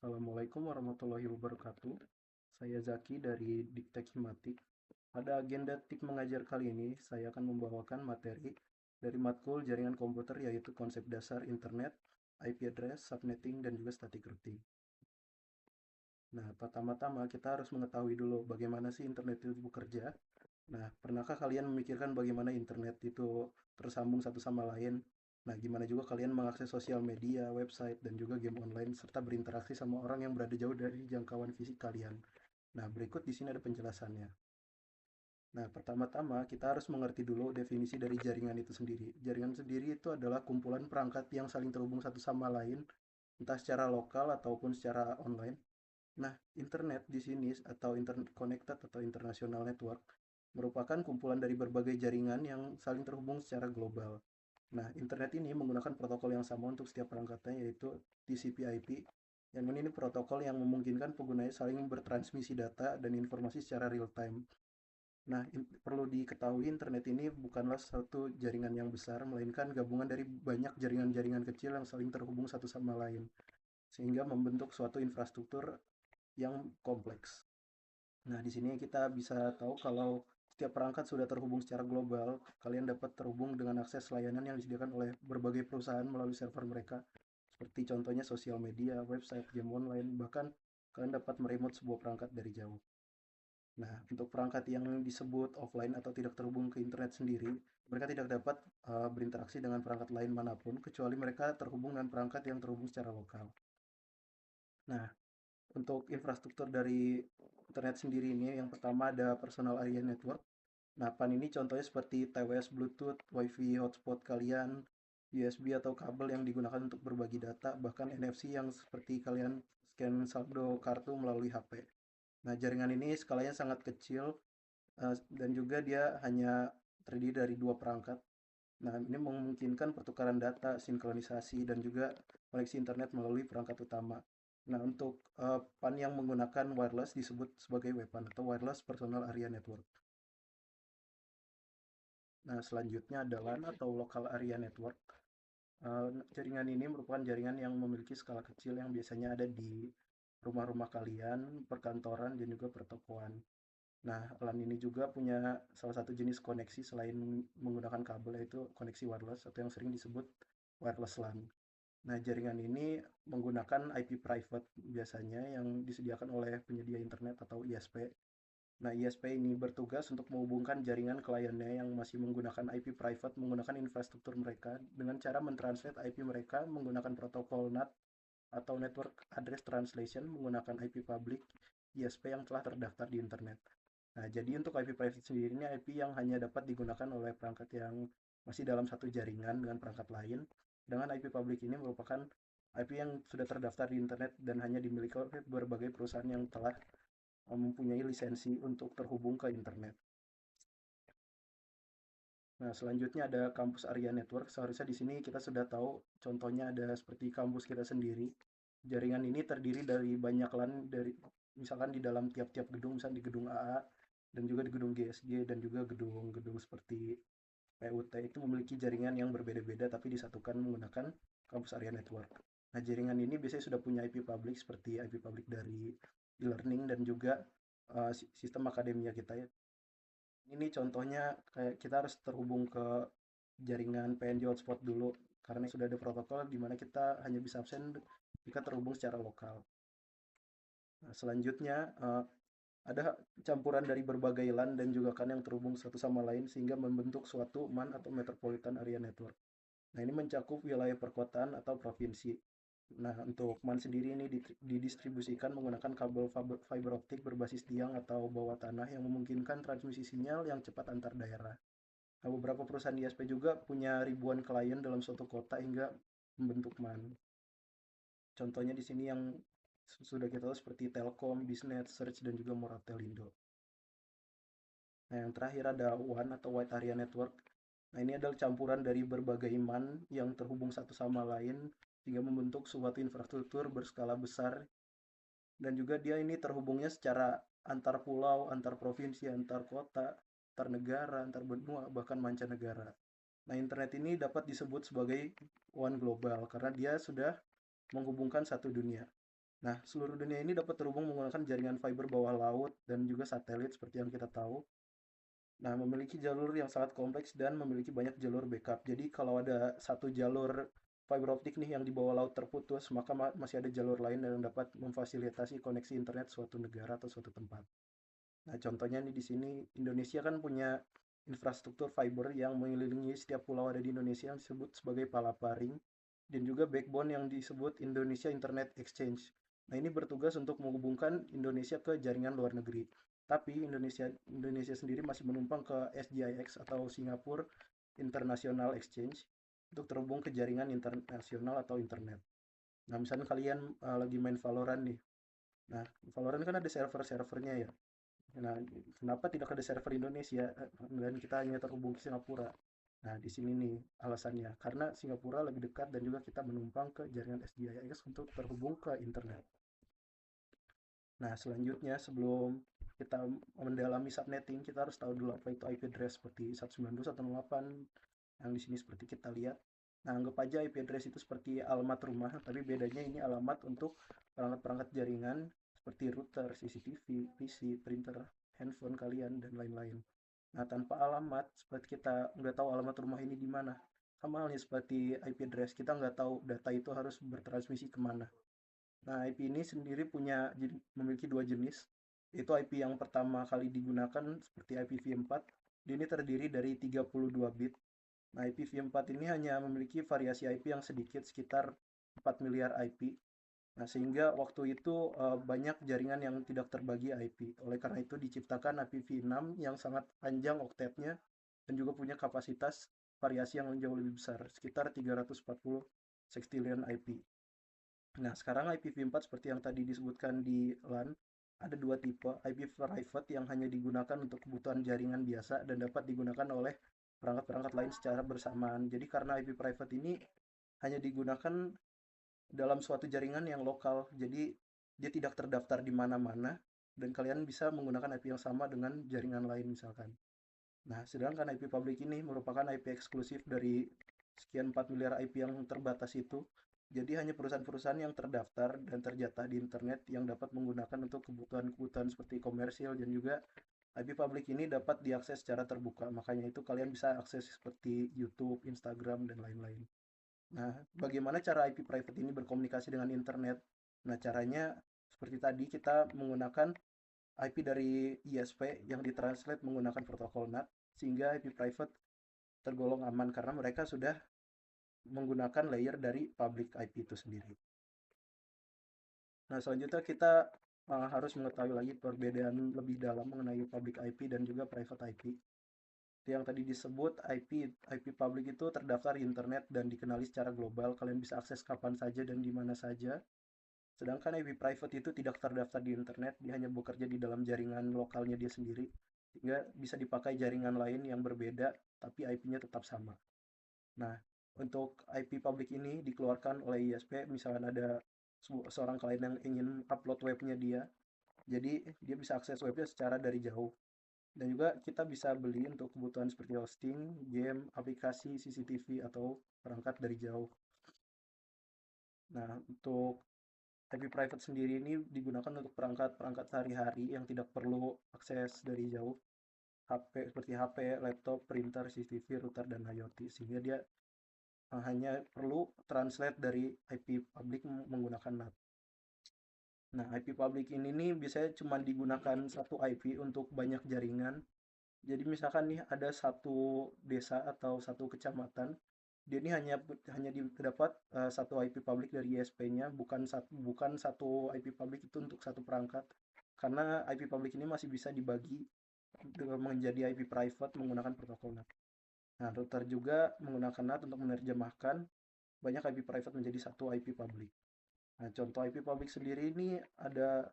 Assalamualaikum warahmatullahi wabarakatuh. Saya Zaki dari Diktek Himatik. Pada agenda TIK mengajar kali ini, saya akan membawakan materi dari matkul jaringan komputer yaitu konsep dasar internet, IP address, subnetting, dan juga static routing. Nah, pertama-tama kita harus mengetahui dulu bagaimana sih internet itu bekerja. Nah, pernahkah kalian memikirkan bagaimana internet itu tersambung satu sama lain? Nah, gimana juga kalian mengakses sosial media, website, dan juga game online, serta berinteraksi sama orang yang berada jauh dari jangkauan fisik kalian? Nah, berikut di sini ada penjelasannya. Nah, pertama-tama kita harus mengerti dulu definisi dari jaringan itu sendiri. Jaringan sendiri itu adalah kumpulan perangkat yang saling terhubung satu sama lain, entah secara lokal ataupun secara online. Nah, internet di sini atau internet connected atau international network merupakan kumpulan dari berbagai jaringan yang saling terhubung secara global. Nah, internet ini menggunakan protokol yang sama untuk setiap perangkatnya yaitu TCP/IP. Yang ini protokol yang memungkinkan penggunanya saling bertransmisi data dan informasi secara real time. Nah, perlu diketahui internet ini bukanlah satu jaringan yang besar, melainkan gabungan dari banyak jaringan-jaringan kecil yang saling terhubung satu sama lain, sehingga membentuk suatu infrastruktur yang kompleks. Nah, di sini kita bisa tahu kalau setiap perangkat sudah terhubung secara global, kalian dapat terhubung dengan akses layanan yang disediakan oleh berbagai perusahaan melalui server mereka, seperti contohnya sosial media, website, game online, bahkan kalian dapat meremote sebuah perangkat dari jauh. Nah, untuk perangkat yang disebut offline atau tidak terhubung ke internet sendiri, mereka tidak dapat berinteraksi dengan perangkat lain manapun, kecuali mereka terhubung dengan perangkat yang terhubung secara lokal. Nah, untuk infrastruktur dari internet sendiri ini, yang pertama ada personal area network. Nah, PAN ini contohnya seperti TWS Bluetooth, WiFi hotspot kalian, USB atau kabel yang digunakan untuk berbagi data, bahkan NFC yang seperti kalian scan saldo kartu melalui HP. Nah, jaringan ini skalanya sangat kecil dan juga dia hanya terdiri dari dua perangkat. Nah, ini memungkinkan pertukaran data, sinkronisasi, dan juga koneksi internet melalui perangkat utama. Nah, untuk PAN yang menggunakan wireless disebut sebagai WPAN atau Wireless Personal Area Network. Nah, selanjutnya adalah LAN atau Local Area Network. Jaringan ini merupakan jaringan yang memiliki skala kecil yang biasanya ada di rumah-rumah kalian, perkantoran, dan juga pertokoan. Nah, LAN ini juga punya salah satu jenis koneksi selain menggunakan kabel, yaitu koneksi wireless atau yang sering disebut wireless LAN. Nah, jaringan ini menggunakan IP private biasanya yang disediakan oleh penyedia internet atau ISP. Nah, ISP ini bertugas untuk menghubungkan jaringan kliennya yang masih menggunakan IP private menggunakan infrastruktur mereka dengan cara mentranslate IP mereka menggunakan protokol NAT atau Network Address Translation menggunakan IP public ISP yang telah terdaftar di internet. Nah, jadi untuk IP private sendiri ini IP yang hanya dapat digunakan oleh perangkat yang masih dalam satu jaringan dengan perangkat lain. Dengan IP public ini merupakan IP yang sudah terdaftar di internet dan hanya dimiliki oleh berbagai perusahaan yang telah mempunyai lisensi untuk terhubung ke internet. Nah, selanjutnya ada kampus area network. Seharusnya di sini kita sudah tahu contohnya ada seperti kampus kita sendiri. Jaringan ini terdiri dari banyak LAN dari misalkan di dalam tiap-tiap gedung, misalkan di gedung AA dan juga di gedung GSG dan juga gedung-gedung seperti PUT itu memiliki jaringan yang berbeda-beda tapi disatukan menggunakan kampus area network. Nah, jaringan ini biasanya sudah punya IP public seperti IP public dari e-learning dan juga sistem akademia kita ya. Ini contohnya kayak kita harus terhubung ke jaringan PNJ hotspot dulu karena sudah ada protokol di mana kita hanya bisa absen jika terhubung secara lokal. Nah, selanjutnya ada campuran dari berbagai LAN dan juga kan yang terhubung satu sama lain sehingga membentuk suatu MAN atau Metropolitan Area Network. Nah, ini mencakup wilayah perkotaan atau provinsi. Nah, untuk MAN sendiri ini didistribusikan menggunakan kabel fiber optik berbasis tiang atau bawah tanah yang memungkinkan transmisi sinyal yang cepat antar daerah. Nah, beberapa perusahaan ISP juga punya ribuan klien dalam suatu kota hingga membentuk MAN. Contohnya di sini yang sudah kita tahu seperti Telkom, Bisnet, Search, dan juga Moratelindo. Nah, yang terakhir ada WAN atau Wide Area Network. Nah, ini adalah campuran dari berbagai MAN yang terhubung satu sama lain sehingga membentuk suatu infrastruktur berskala besar dan juga dia ini terhubungnya secara antar pulau, antar provinsi, antar kota, antar negara, antar benua, bahkan mancanegara. Nah, internet ini dapat disebut sebagai one global karena dia sudah menghubungkan satu dunia. Nah, seluruh dunia ini dapat terhubung menggunakan jaringan fiber bawah laut dan juga satelit seperti yang kita tahu. Nah, memiliki jalur yang sangat kompleks dan memiliki banyak jalur backup. Jadi kalau ada satu jalur fiber optik nih yang di bawah laut terputus, maka masih ada jalur lain yang dapat memfasilitasi koneksi internet suatu negara atau suatu tempat. Nah, contohnya nih di sini Indonesia kan punya infrastruktur fiber yang mengelilingi setiap pulau ada di Indonesia yang disebut sebagai palaparing dan juga backbone yang disebut Indonesia Internet Exchange. Nah, ini bertugas untuk menghubungkan Indonesia ke jaringan luar negeri. Tapi Indonesia sendiri masih menumpang ke SGIX atau Singapore International Exchange untuk terhubung ke jaringan internasional atau internet. Nah, misalnya kalian lagi main Valorant nih. Nah, Valorant kan ada server-servernya ya. Nah, kenapa tidak ada server Indonesia dan kita hanya terhubung ke Singapura? Nah, di sini nih alasannya. Karena Singapura lebih dekat dan juga kita menumpang ke jaringan SGIX untuk terhubung ke internet. Nah, selanjutnya sebelum kita mendalami subnetting, kita harus tahu dulu apa itu IP address seperti 192.168 yang di sini seperti kita lihat. Nah, anggap aja IP address itu seperti alamat rumah, tapi bedanya ini alamat untuk perangkat-perangkat jaringan seperti router, CCTV, PC, printer, handphone kalian, dan lain-lain. Nah, tanpa alamat, seperti kita nggak tahu alamat rumah ini di mana. Sama halnya seperti IP address, kita nggak tahu data itu harus bertransmisi kemana. Nah, IP ini sendiri memiliki dua jenis, yaitu IP yang pertama kali digunakan seperti IPv4. Ini terdiri dari 32 bit. Nah, IPv4 ini hanya memiliki variasi IP yang sedikit, sekitar 4 miliar IP. Nah, sehingga waktu itu banyak jaringan yang tidak terbagi IP. Oleh karena itu diciptakan IPv6 yang sangat panjang oktetnya dan juga punya kapasitas variasi yang jauh lebih besar, sekitar 340 sextillion IP. Nah, sekarang IPv4 seperti yang tadi disebutkan di LAN, ada dua tipe, IP private yang hanya digunakan untuk kebutuhan jaringan biasa dan dapat digunakan oleh perangkat-perangkat lain secara bersamaan. Jadi karena IP private ini hanya digunakan dalam suatu jaringan yang lokal, jadi dia tidak terdaftar di mana-mana dan kalian bisa menggunakan IP yang sama dengan jaringan lain misalkan. Nah, sedangkan IP public ini merupakan IP eksklusif dari sekian 4 miliar IP yang terbatas itu. Jadi hanya perusahaan-perusahaan yang terdaftar dan terjatah di internet yang dapat menggunakan untuk kebutuhan-kebutuhan seperti komersil dan juga IP public ini dapat diakses secara terbuka. Makanya itu kalian bisa akses seperti YouTube, Instagram, dan lain-lain. Nah, bagaimana cara IP private ini berkomunikasi dengan internet? Nah, caranya seperti tadi kita menggunakan IP dari ISP yang ditranslate menggunakan protokol NAT sehingga IP private tergolong aman karena mereka sudah menggunakan layer dari public IP itu sendiri. Nah, selanjutnya kita harus mengetahui lagi perbedaan lebih dalam mengenai public IP dan juga private IP. Yang tadi disebut IP public itu terdaftar di internet dan dikenali secara global. Kalian bisa akses kapan saja dan di mana saja. Sedangkan IP private itu tidak terdaftar di internet, dia hanya bekerja di dalam jaringan lokalnya dia sendiri, sehingga bisa dipakai jaringan lain yang berbeda, tapi IP-nya tetap sama. Nah, untuk IP public ini dikeluarkan oleh ISP, misalnya ada seorang klien yang ingin upload webnya dia, jadi dia bisa akses webnya secara dari jauh. Dan juga kita bisa beli untuk kebutuhan seperti hosting, game, aplikasi, CCTV, atau perangkat dari jauh. Nah, untuk IP private sendiri ini digunakan untuk perangkat-perangkat sehari-hari yang tidak perlu akses dari jauh. HP seperti HP, laptop, printer, CCTV, router, dan IoT. Sehingga dia hanya perlu translate dari IP public menggunakan NAT. Nah, IP public ini nih biasanya cuma digunakan satu IP untuk banyak jaringan. Jadi misalkan nih ada satu desa atau satu kecamatan, dia ini hanya didapat satu IP public dari ISP-nya, bukan satu IP public itu untuk satu perangkat. Karena IP public ini masih bisa dibagi menjadi IP private menggunakan protokol NAT. Nah, router juga menggunakan NAT untuk menerjemahkan banyak IP private menjadi satu IP public. Nah, contoh IP public sendiri ini ada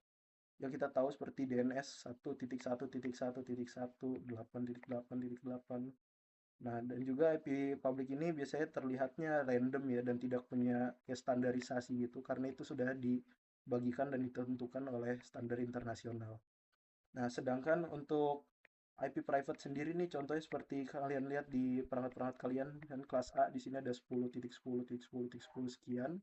yang kita tahu seperti DNS 1.1.1.1.8.8. Nah, dan juga IP public ini biasanya terlihatnya random ya dan tidak punya standarisasi gitu karena itu sudah dibagikan dan ditentukan oleh standar internasional. Nah, sedangkan untuk IP private sendiri nih contohnya seperti kalian lihat di perangkat-perangkat kalian kan kelas A di sini ada 10.10.10.10 sekian.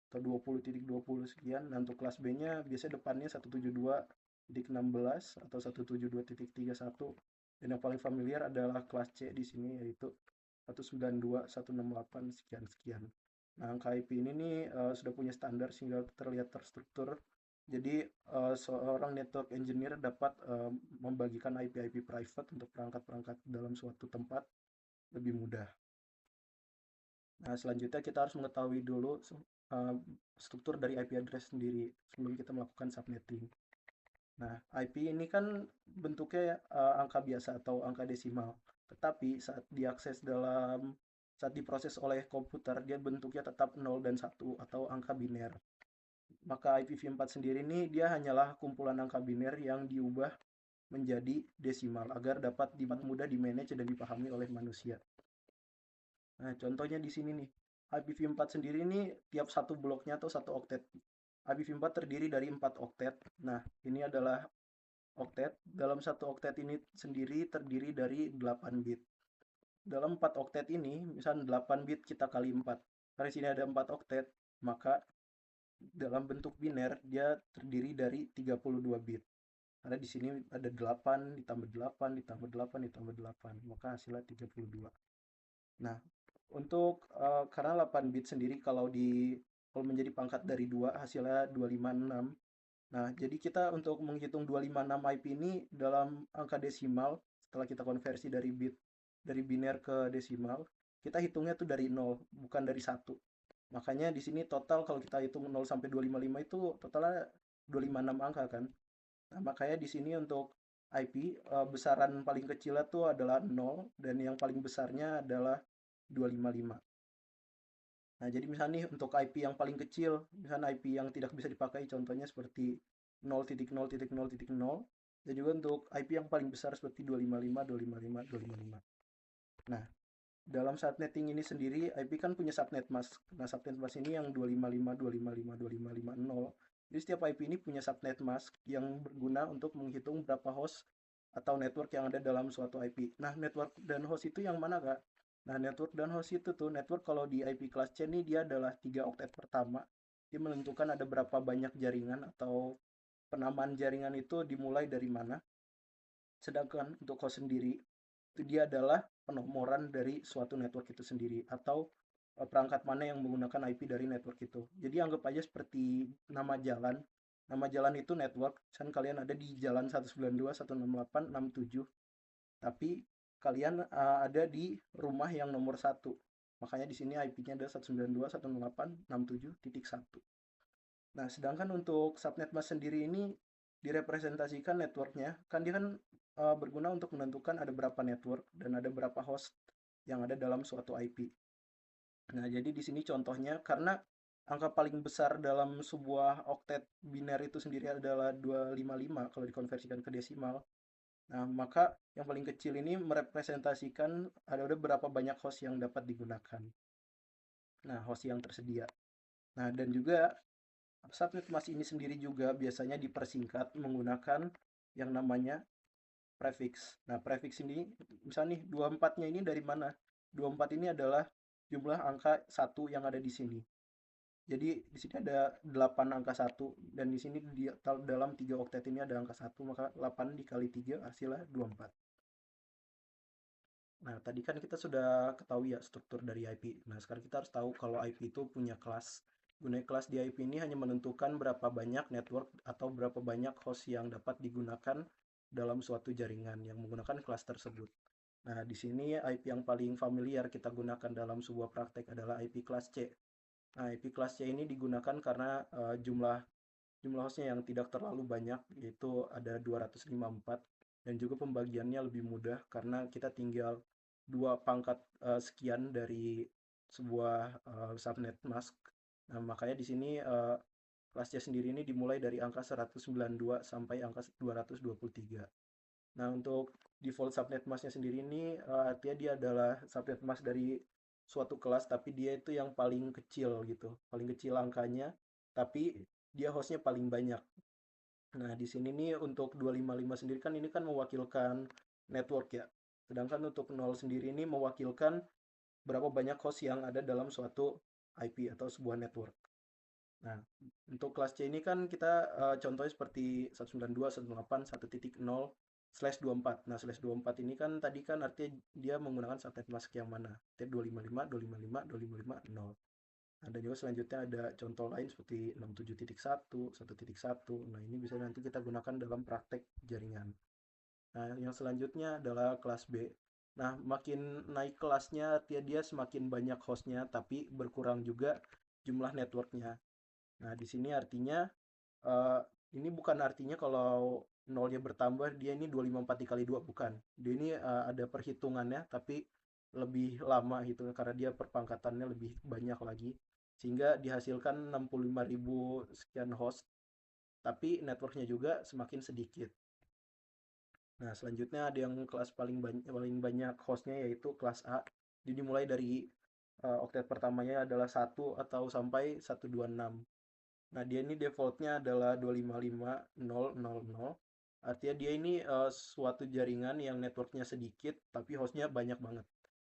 atau 20.20 sekian. Nah, untuk kelas B-nya biasanya depannya 172.16 atau 172.31. Dan yang paling familiar adalah kelas C di sini, yaitu 192.168 sekian sekian. Nah, angka IP ini nih sudah punya standar sehingga terlihat terstruktur. Jadi seorang network engineer dapat membagikan IP-IP private untuk perangkat-perangkat dalam suatu tempat lebih mudah. Nah, selanjutnya kita harus mengetahui dulu struktur dari IP address sendiri sebelum kita melakukan subnetting. Nah, IP ini kan bentuknya angka biasa atau angka desimal. Tetapi saat diproses oleh komputer, dia bentuknya tetap 0 dan 1 atau angka biner. Maka IPv4 sendiri ini dia hanyalah kumpulan angka biner yang diubah menjadi desimal agar dapat mudah di-manage dan dipahami oleh manusia. Nah, contohnya di sini nih. IPv4 sendiri ini tiap satu bloknya atau satu oktet. IPv4 terdiri dari 4 oktet. Nah, ini adalah oktet. Dalam satu oktet ini sendiri terdiri dari 8 bit. Dalam 4 oktet ini, misalnya 8 bit kita kali 4. Karena sini ada 4 oktet, maka dalam bentuk biner dia terdiri dari 32 bit. Karena di sini ada 8 ditambah 8 ditambah 8 ditambah 8, maka hasilnya 32. Nah, untuk karena 8 bit sendiri kalau menjadi pangkat dari 2 hasilnya 256. Nah, jadi kita untuk menghitung 256 IP ini dalam angka desimal, setelah kita konversi dari biner ke desimal, kita hitungnya tuh dari 0, bukan dari 1. Makanya di sini total kalau kita hitung 0 sampai 255 itu totalnya 256 angka kan. Nah, makanya di sini untuk IP besaran paling kecilnya tuh adalah 0 dan yang paling besarnya adalah 255. Nah, jadi misalnya nih untuk IP yang paling kecil, misalnya IP yang tidak bisa dipakai contohnya seperti 0.0.0.0, dan juga untuk IP yang paling besar seperti 255, 255, 255. Nah, dalam subnetting ini sendiri, IP kan punya subnet mask. Nah, subnet mask ini yang 255, 255, 2550. Jadi setiap IP ini punya subnet mask yang berguna untuk menghitung berapa host atau network yang ada dalam suatu IP. Nah, network dan host itu yang mana, Kak? Nah, network dan host itu tuh, network kalau di IP kelas C ini dia adalah 3 oktet pertama. Dia menentukan ada berapa banyak jaringan atau penamaan jaringan itu dimulai dari mana. Sedangkan untuk host sendiri, itu dia adalah penomoran dari suatu network itu sendiri atau perangkat mana yang menggunakan IP dari network itu. Jadi anggap aja seperti nama jalan. Nama jalan itu network, kan kalian ada di jalan 192.168.67. Tapi kalian ada di rumah yang nomor 1. Makanya di sini IP-nya ada 192.168.67.1. Nah, sedangkan untuk subnet mask sendiri ini direpresentasikan networknya, kan dia kan berguna untuk menentukan ada berapa network dan ada berapa host yang ada dalam suatu IP. Nah, jadi di sini contohnya karena angka paling besar dalam sebuah oktet biner itu sendiri adalah 255 kalau dikonversikan ke desimal. Nah, maka yang paling kecil ini merepresentasikan ada berapa banyak host yang dapat digunakan. Nah, host yang tersedia. Nah, dan juga subnet mask ini sendiri juga biasanya dipersingkat menggunakan yang namanya prefix. Nah, prefix ini misalnya nih 24-nya ini dari mana? 24 ini adalah jumlah angka 1 yang ada di sini. Jadi di sini ada 8 angka 1 dan di sini dalam 3 oktet ini ada angka 1, maka 8 dikali 3 hasilnya 24. Nah, tadi kan kita sudah ketahui ya struktur dari IP. Nah, sekarang kita harus tahu kalau IP itu punya kelas. Gunanya kelas di IP ini hanya menentukan berapa banyak network atau berapa banyak host yang dapat digunakan dalam suatu jaringan yang menggunakan kelas tersebut. Nah, di sini IP yang paling familiar kita gunakan dalam sebuah praktek adalah IP kelas C. Nah, IP kelas C ini digunakan karena jumlah hostnya yang tidak terlalu banyak, yaitu ada 254, dan juga pembagiannya lebih mudah karena kita tinggal 2 pangkat sekian dari sebuah subnet mask. Nah, makanya di sini kelas C sendiri ini dimulai dari angka 192 sampai angka 223. Nah, untuk default subnet masknya sendiri ini artinya dia adalah subnet mask dari suatu kelas, tapi dia itu yang paling kecil gitu, paling kecil angkanya, tapi dia hostnya paling banyak. Nah, di sini nih untuk 255 sendiri kan ini kan mewakilkan network ya. Sedangkan untuk 0 sendiri ini mewakilkan berapa banyak host yang ada dalam suatu IP atau sebuah network. Nah, untuk kelas C ini kan kita contohnya seperti 192, 128, 1.0/24. Nah, slash 24 ini kan tadi kan artinya dia menggunakan subnet mask yang mana? T255, 255, 255, 0. Nah, dan juga selanjutnya ada contoh lain seperti 67.1, 1.1. Nah, ini bisa nanti kita gunakan dalam praktek jaringan. Nah, yang selanjutnya adalah kelas B. Nah, makin naik kelasnya, dia semakin banyak hostnya, tapi berkurang juga jumlah networknya. Nah, di sini artinya, eh, ini bukan artinya kalau nolnya bertambah, dia ini 254 dikali 2, bukan. Dia ini ada perhitungannya, tapi lebih lama gitu, karena dia perpangkatannya lebih banyak lagi. Sehingga dihasilkan 65.000 sekian host, tapi networknya juga semakin sedikit. Nah, selanjutnya ada yang kelas paling banyak hostnya yaitu kelas A. Jadi dimulai dari oktet pertamanya adalah 1 atau sampai 126. Nah, dia ini defaultnya adalah 255.0.0.0. Artinya dia ini suatu jaringan yang networknya sedikit tapi hostnya banyak banget.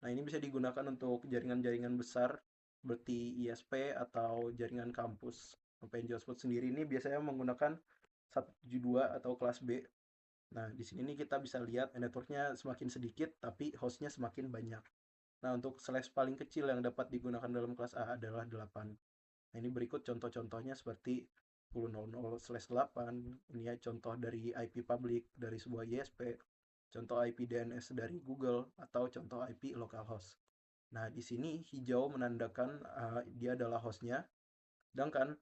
Nah, ini bisa digunakan untuk jaringan-jaringan besar seperti ISP atau jaringan kampus. Open Hotspot sendiri ini biasanya menggunakan 172 atau kelas B. Nah, di sini nih kita bisa lihat networknya semakin sedikit, tapi hostnya semakin banyak. Nah, untuk slash paling kecil yang dapat digunakan dalam kelas A adalah 8. Nah, ini berikut contoh-contohnya seperti 10.00/8. Ini ya contoh dari IP public dari sebuah ISP, contoh IP DNS dari Google, atau contoh IP localhost. Nah, di sini hijau menandakan dia adalah hostnya, sedangkan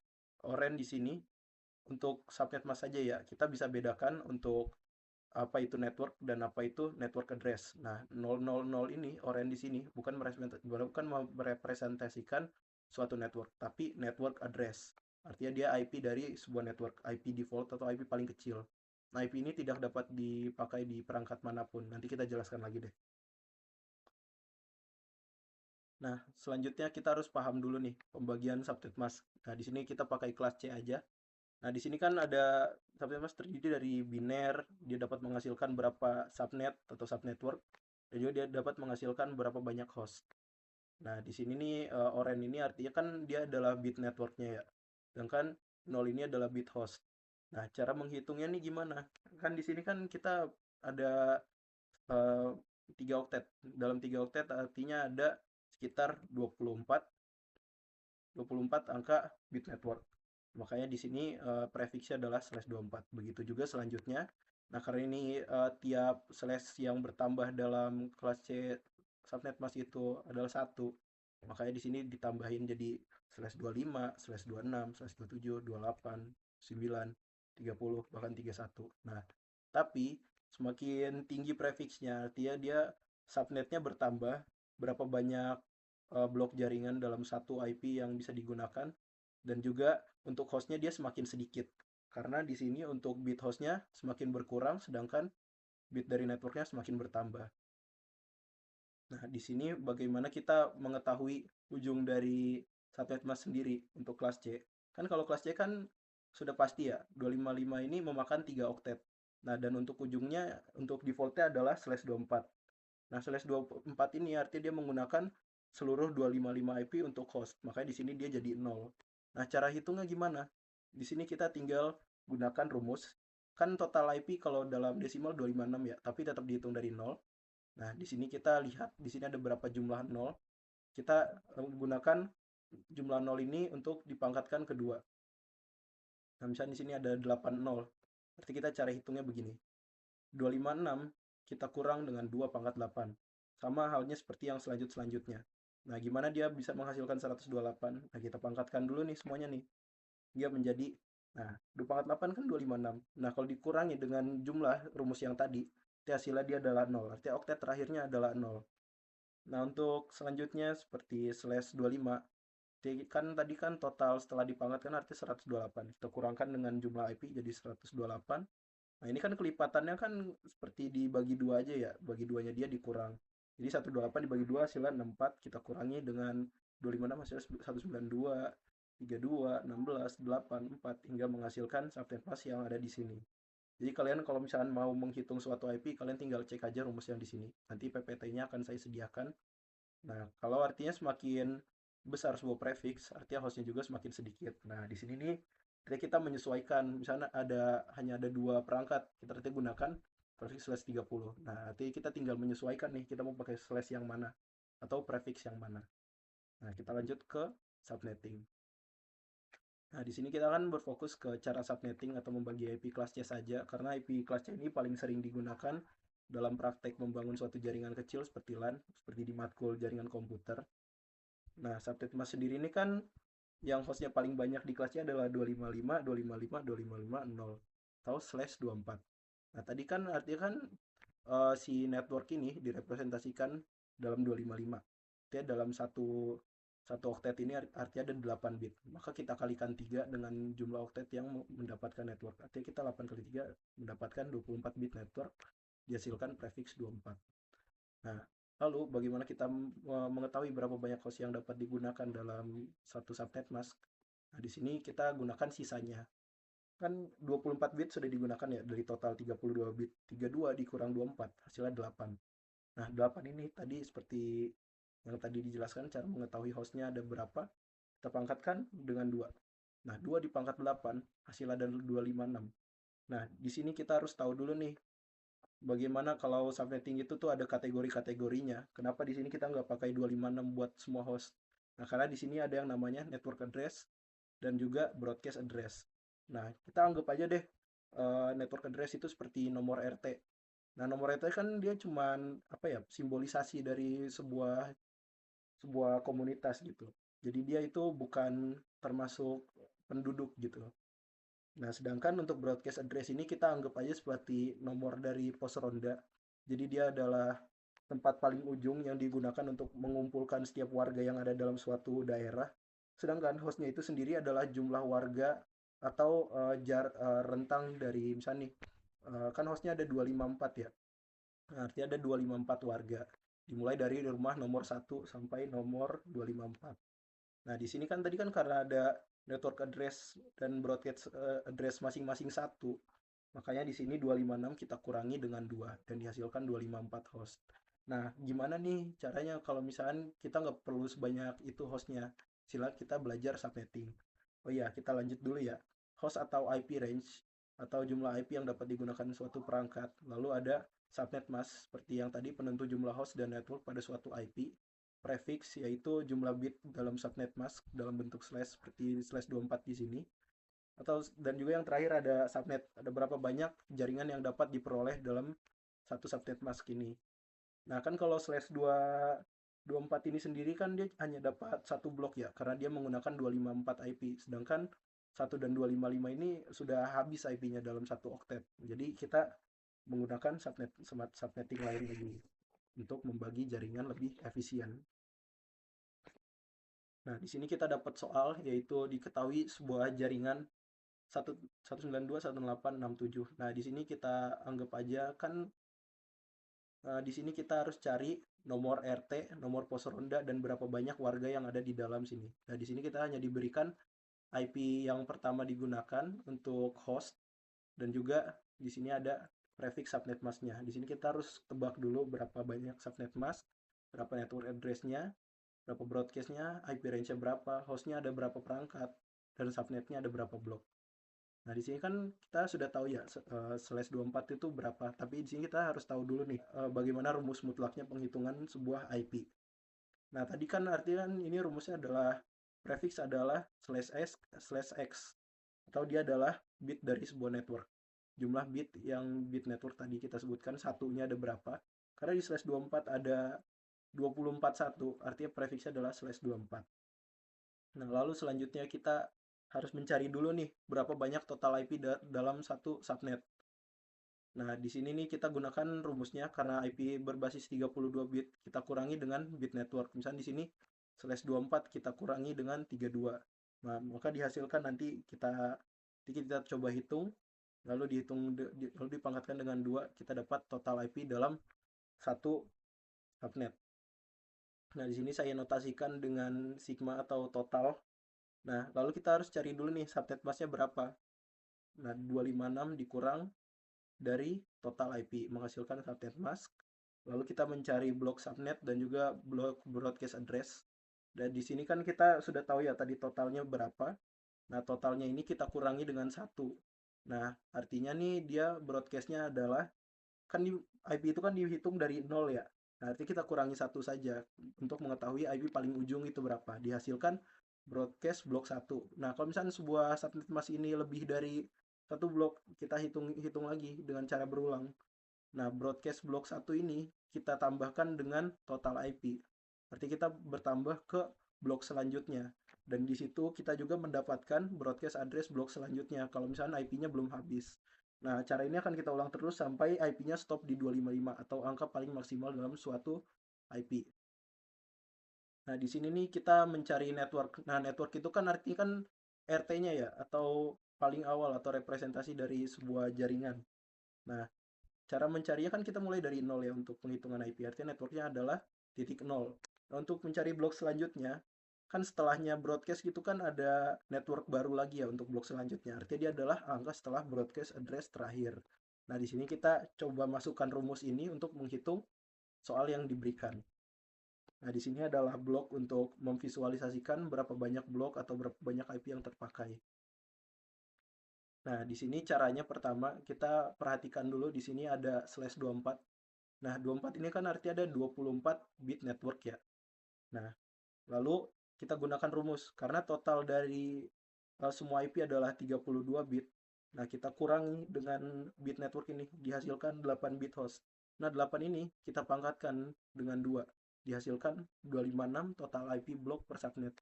oranye di sini untuk subnet mask saja ya. Kita bisa bedakan untuk apa itu network dan apa itu network address. Nah, 000 ini oranye di sini bukan merepresentasikan suatu network, tapi network address. Artinya dia IP dari sebuah network, IP default atau IP paling kecil. Nah, IP ini tidak dapat dipakai di perangkat manapun. Nanti kita jelaskan lagi deh. Nah, selanjutnya kita harus paham dulu nih pembagian subnet mask. Nah, di sini kita pakai kelas C aja. Nah, di sini kan ada subnet mask terdiri dari biner, dia dapat menghasilkan berapa subnet atau subnetwork, dan juga dia dapat menghasilkan berapa banyak host. Nah, di sini nih orange ini artinya kan dia adalah bit networknya ya. Sedangkan 0 ini adalah bit host. Nah, cara menghitungnya nih gimana? Kan di sini kan kita ada eh, 3 oktet. Dalam 3 oktet artinya ada sekitar 24 angka bit network. Makanya di sini prefixnya adalah /24. Begitu juga selanjutnya. Nah, karena ini tiap slash yang bertambah dalam kelas C subnet mask itu adalah satu, makanya di sini ditambahin jadi /25, /26, /27, 28, 9, 30, bahkan 31. Nah, tapi semakin tinggi prefixnya, artinya dia subnetnya bertambah, berapa banyak blok jaringan dalam satu IP yang bisa digunakan, dan juga untuk hostnya dia semakin sedikit. Karena di sini untuk bit hostnya semakin berkurang, sedangkan bit dari networknya semakin bertambah. Nah, di sini bagaimana kita mengetahui ujung dari subnet mask sendiri untuk kelas C. Kan kalau kelas C kan sudah pasti ya, 255 ini memakan 3 oktet. Nah, dan untuk ujungnya, untuk defaultnya adalah /24. Nah, /24 ini artinya dia menggunakan seluruh 255 IP untuk host. Makanya di sini dia jadi 0. Nah, cara hitungnya gimana? Di sini kita tinggal gunakan rumus. Kan total IP kalau dalam desimal 256 ya, tapi tetap dihitung dari 0. Nah, di sini kita lihat, di sini ada berapa jumlah 0. Kita gunakan jumlah 0 ini untuk dipangkatkan ke 2. Nah, misalnya di sini ada 80. Berarti kita cara hitungnya begini. 256 kita kurang dengan 2 pangkat 8. Sama halnya seperti yang selanjutnya. Nah, gimana dia bisa menghasilkan 128? Nah, kita pangkatkan dulu nih semuanya nih. Dia menjadi, nah, 2 pangkat 8 kan 256. Nah, kalau dikurangi dengan jumlah rumus yang tadi, hasilnya dia adalah 0. Artinya oktet terakhirnya adalah 0. Nah, untuk selanjutnya seperti /25. Kan tadi kan total setelah dipangkatkan artinya 128. Kita kurangkan dengan jumlah IP jadi 128. Nah, ini kan kelipatannya kan seperti dibagi dua aja ya. Bagi duanya dia dikurang. Jadi 128 dibagi 2 hasilnya 64. Kita kurangi dengan 256 hasilnya 192, 32, 16, 8, 4 hingga menghasilkan subnet mask yang ada di sini. Jadi kalian kalau misalnya mau menghitung suatu IP, kalian tinggal cek aja rumus yang di sini. Nanti PPT-nya akan saya sediakan. Nah, kalau artinya semakin besar sebuah prefix, artinya hostnya juga semakin sedikit. Nah, di sini nih ketika kita menyesuaikan, misalnya hanya ada dua perangkat, kita nanti gunakan prefix slash 30. Nah, nanti kita tinggal menyesuaikan nih, kita mau pakai slash yang mana atau prefix yang mana. Nah, kita lanjut ke subnetting. Nah, di sini kita akan berfokus ke cara subnetting atau membagi IP kelasnya saja, karena IP kelasnya ini paling sering digunakan dalam praktek membangun suatu jaringan kecil seperti LAN, seperti di matkul jaringan komputer. Nah, subnet mask sendiri ini kan yang hostnya paling banyak di kelasnya adalah 255, 255, 255, 0 atau slash 24. Nah, tadi kan artinya kan si network ini direpresentasikan dalam 255. Artinya dalam satu satu oktet ini artinya ada 8 bit. Maka kita kalikan 3 dengan jumlah oktet yang mendapatkan network. Artinya kita 8 kali 3 mendapatkan 24 bit network, dihasilkan prefix 24. Nah, lalu bagaimana kita mengetahui berapa banyak host yang dapat digunakan dalam satu subnet mask? Nah, di sini kita gunakan sisanya. Kan 24 bit sudah digunakan ya dari total 32 bit. 32 dikurang 24, hasilnya 8. Nah, 8 ini tadi seperti yang tadi dijelaskan cara mengetahui hostnya ada berapa, kita pangkatkan dengan 2. Nah, 2 dipangkat 8, hasilnya ada 256. Nah, di sini kita harus tahu dulu nih, bagaimana kalau subnetting itu tuh ada kategori-kategorinya. Kenapa di sini kita nggak pakai 256 buat semua host? Nah, karena di sini ada yang namanya network address dan juga broadcast address. Nah, kita anggap aja deh network address itu seperti nomor RT. Nah, nomor RT kan dia cuman apa ya, simbolisasi dari sebuah sebuah komunitas gitu. Jadi dia itu bukan termasuk penduduk gitu. Nah, sedangkan untuk broadcast address ini kita anggap aja seperti nomor dari pos ronda. Jadi dia adalah tempat paling ujung yang digunakan untuk mengumpulkan setiap warga yang ada dalam suatu daerah. Sedangkan hostnya itu sendiri adalah jumlah warga atau rentang dari misalnya nih, kan hostnya ada 254 ya. Nah, artinya ada 254 warga. Dimulai dari rumah nomor 1 sampai nomor 254. Nah, di sini kan tadi kan karena ada network address dan broadcast address masing-masing satu, makanya di sini 256 kita kurangi dengan 2 dan dihasilkan 254 host. Nah, gimana nih caranya kalau misalnya kita nggak perlu sebanyak itu hostnya? Sila kita belajar subnetting. Oh iya, kita lanjut dulu ya. Host atau IP range atau jumlah IP yang dapat digunakan suatu perangkat. Lalu ada subnet mask seperti yang tadi penentu jumlah host dan network pada suatu IP. Prefix yaitu jumlah bit dalam subnet mask dalam bentuk slash seperti slash 24 di sini. Atau dan juga yang terakhir ada subnet, ada berapa banyak jaringan yang dapat diperoleh dalam satu subnet mask ini. Nah, kan kalau slash 224 ini sendiri kan dia hanya dapat satu blok ya, karena dia menggunakan 254 IP. Sedangkan 1 dan 255 ini sudah habis IP-nya dalam satu oktet. Jadi kita menggunakan subnetting lain lagi untuk membagi jaringan lebih efisien. Nah, di sini kita dapat soal yaitu diketahui sebuah jaringan 192.168.67. Nah, di sini kita anggap aja kan di sini kita harus cari nomor RT, nomor pos ronda, dan berapa banyak warga yang ada di dalam sini. Nah, di sini kita hanya diberikan IP yang pertama digunakan untuk host, dan juga di sini ada prefix subnet masknya. Di sini kita harus tebak dulu berapa banyak subnet mask, berapa network address-nya, berapa broadcast-nya, IP range-nya berapa, host-nya ada berapa perangkat, dan subnet-nya ada berapa blok. Nah, di sini kan kita sudah tahu ya slash 24 itu berapa, tapi di sini kita harus tahu dulu nih bagaimana rumus mutlaknya penghitungan sebuah IP. Nah, tadi kan artinya kan ini rumusnya adalah prefix adalah slash x atau dia adalah bit dari sebuah network. Jumlah bit yang bit network tadi kita sebutkan satunya ada berapa? Karena di slash 24 ada 24 satu, artinya prefixnya adalah slash 24. Nah, lalu selanjutnya kita harus mencari dulu nih berapa banyak total IP dalam satu subnet. Nah, di sini nih kita gunakan rumusnya karena IP berbasis 32 bit, kita kurangi dengan bit network. Misalnya di sini slash 24 kita kurangi dengan 32. Nah, maka dihasilkan nanti kita coba hitung, lalu dipangkatkan dengan 2, kita dapat total IP dalam satu subnet. Nah, di sini saya notasikan dengan sigma atau total. Nah, lalu kita harus cari dulu nih subnet masknya berapa. Nah, 256 dikurang dari total IP menghasilkan subnet mask. Lalu kita mencari blok subnet dan juga blok broadcast address. Dan di sini kan kita sudah tahu ya tadi totalnya berapa. Nah, totalnya ini kita kurangi dengan satu. Nah, artinya nih dia broadcast-nya adalah, kan di IP itu kan dihitung dari nol ya. Nah, artinya kita kurangi satu saja untuk mengetahui IP paling ujung itu berapa. Dihasilkan broadcast blok satu. Nah, kalau misalnya sebuah subnet mask ini lebih dari satu blok, kita hitung lagi dengan cara berulang. Nah, broadcast blok satu ini kita tambahkan dengan total IP. Berarti kita bertambah ke blok selanjutnya. Dan di situ kita juga mendapatkan broadcast address blok selanjutnya kalau misalnya IP-nya belum habis. Nah, cara ini akan kita ulang terus sampai IP-nya stop di 255 atau angka paling maksimal dalam suatu IP. Nah, di sini nih kita mencari network. Nah, network itu kan artinya kan RT-nya ya, atau paling awal atau representasi dari sebuah jaringan. Nah, cara mencarinya kan kita mulai dari nol ya untuk penghitungan IP. Artinya networknya adalah titik nol. Nah, untuk mencari blok selanjutnya, kan setelahnya broadcast gitu kan ada network baru lagi ya untuk blok selanjutnya. Artinya dia adalah angka setelah broadcast address terakhir. Nah, di sini kita coba masukkan rumus ini untuk menghitung soal yang diberikan. Nah, di sini adalah blok untuk memvisualisasikan berapa banyak blok atau berapa banyak IP yang terpakai. Nah, di sini caranya pertama kita perhatikan dulu di sini ada /24. Nah, 24 ini kan artinya ada 24 bit network ya. Nah, lalu kita gunakan rumus karena total dari semua IP adalah 32 bit. Nah, kita kurangi dengan bit network ini dihasilkan 8 bit host. Nah, 8 ini kita pangkatkan dengan 2. Dihasilkan 256 total IP block per subnet.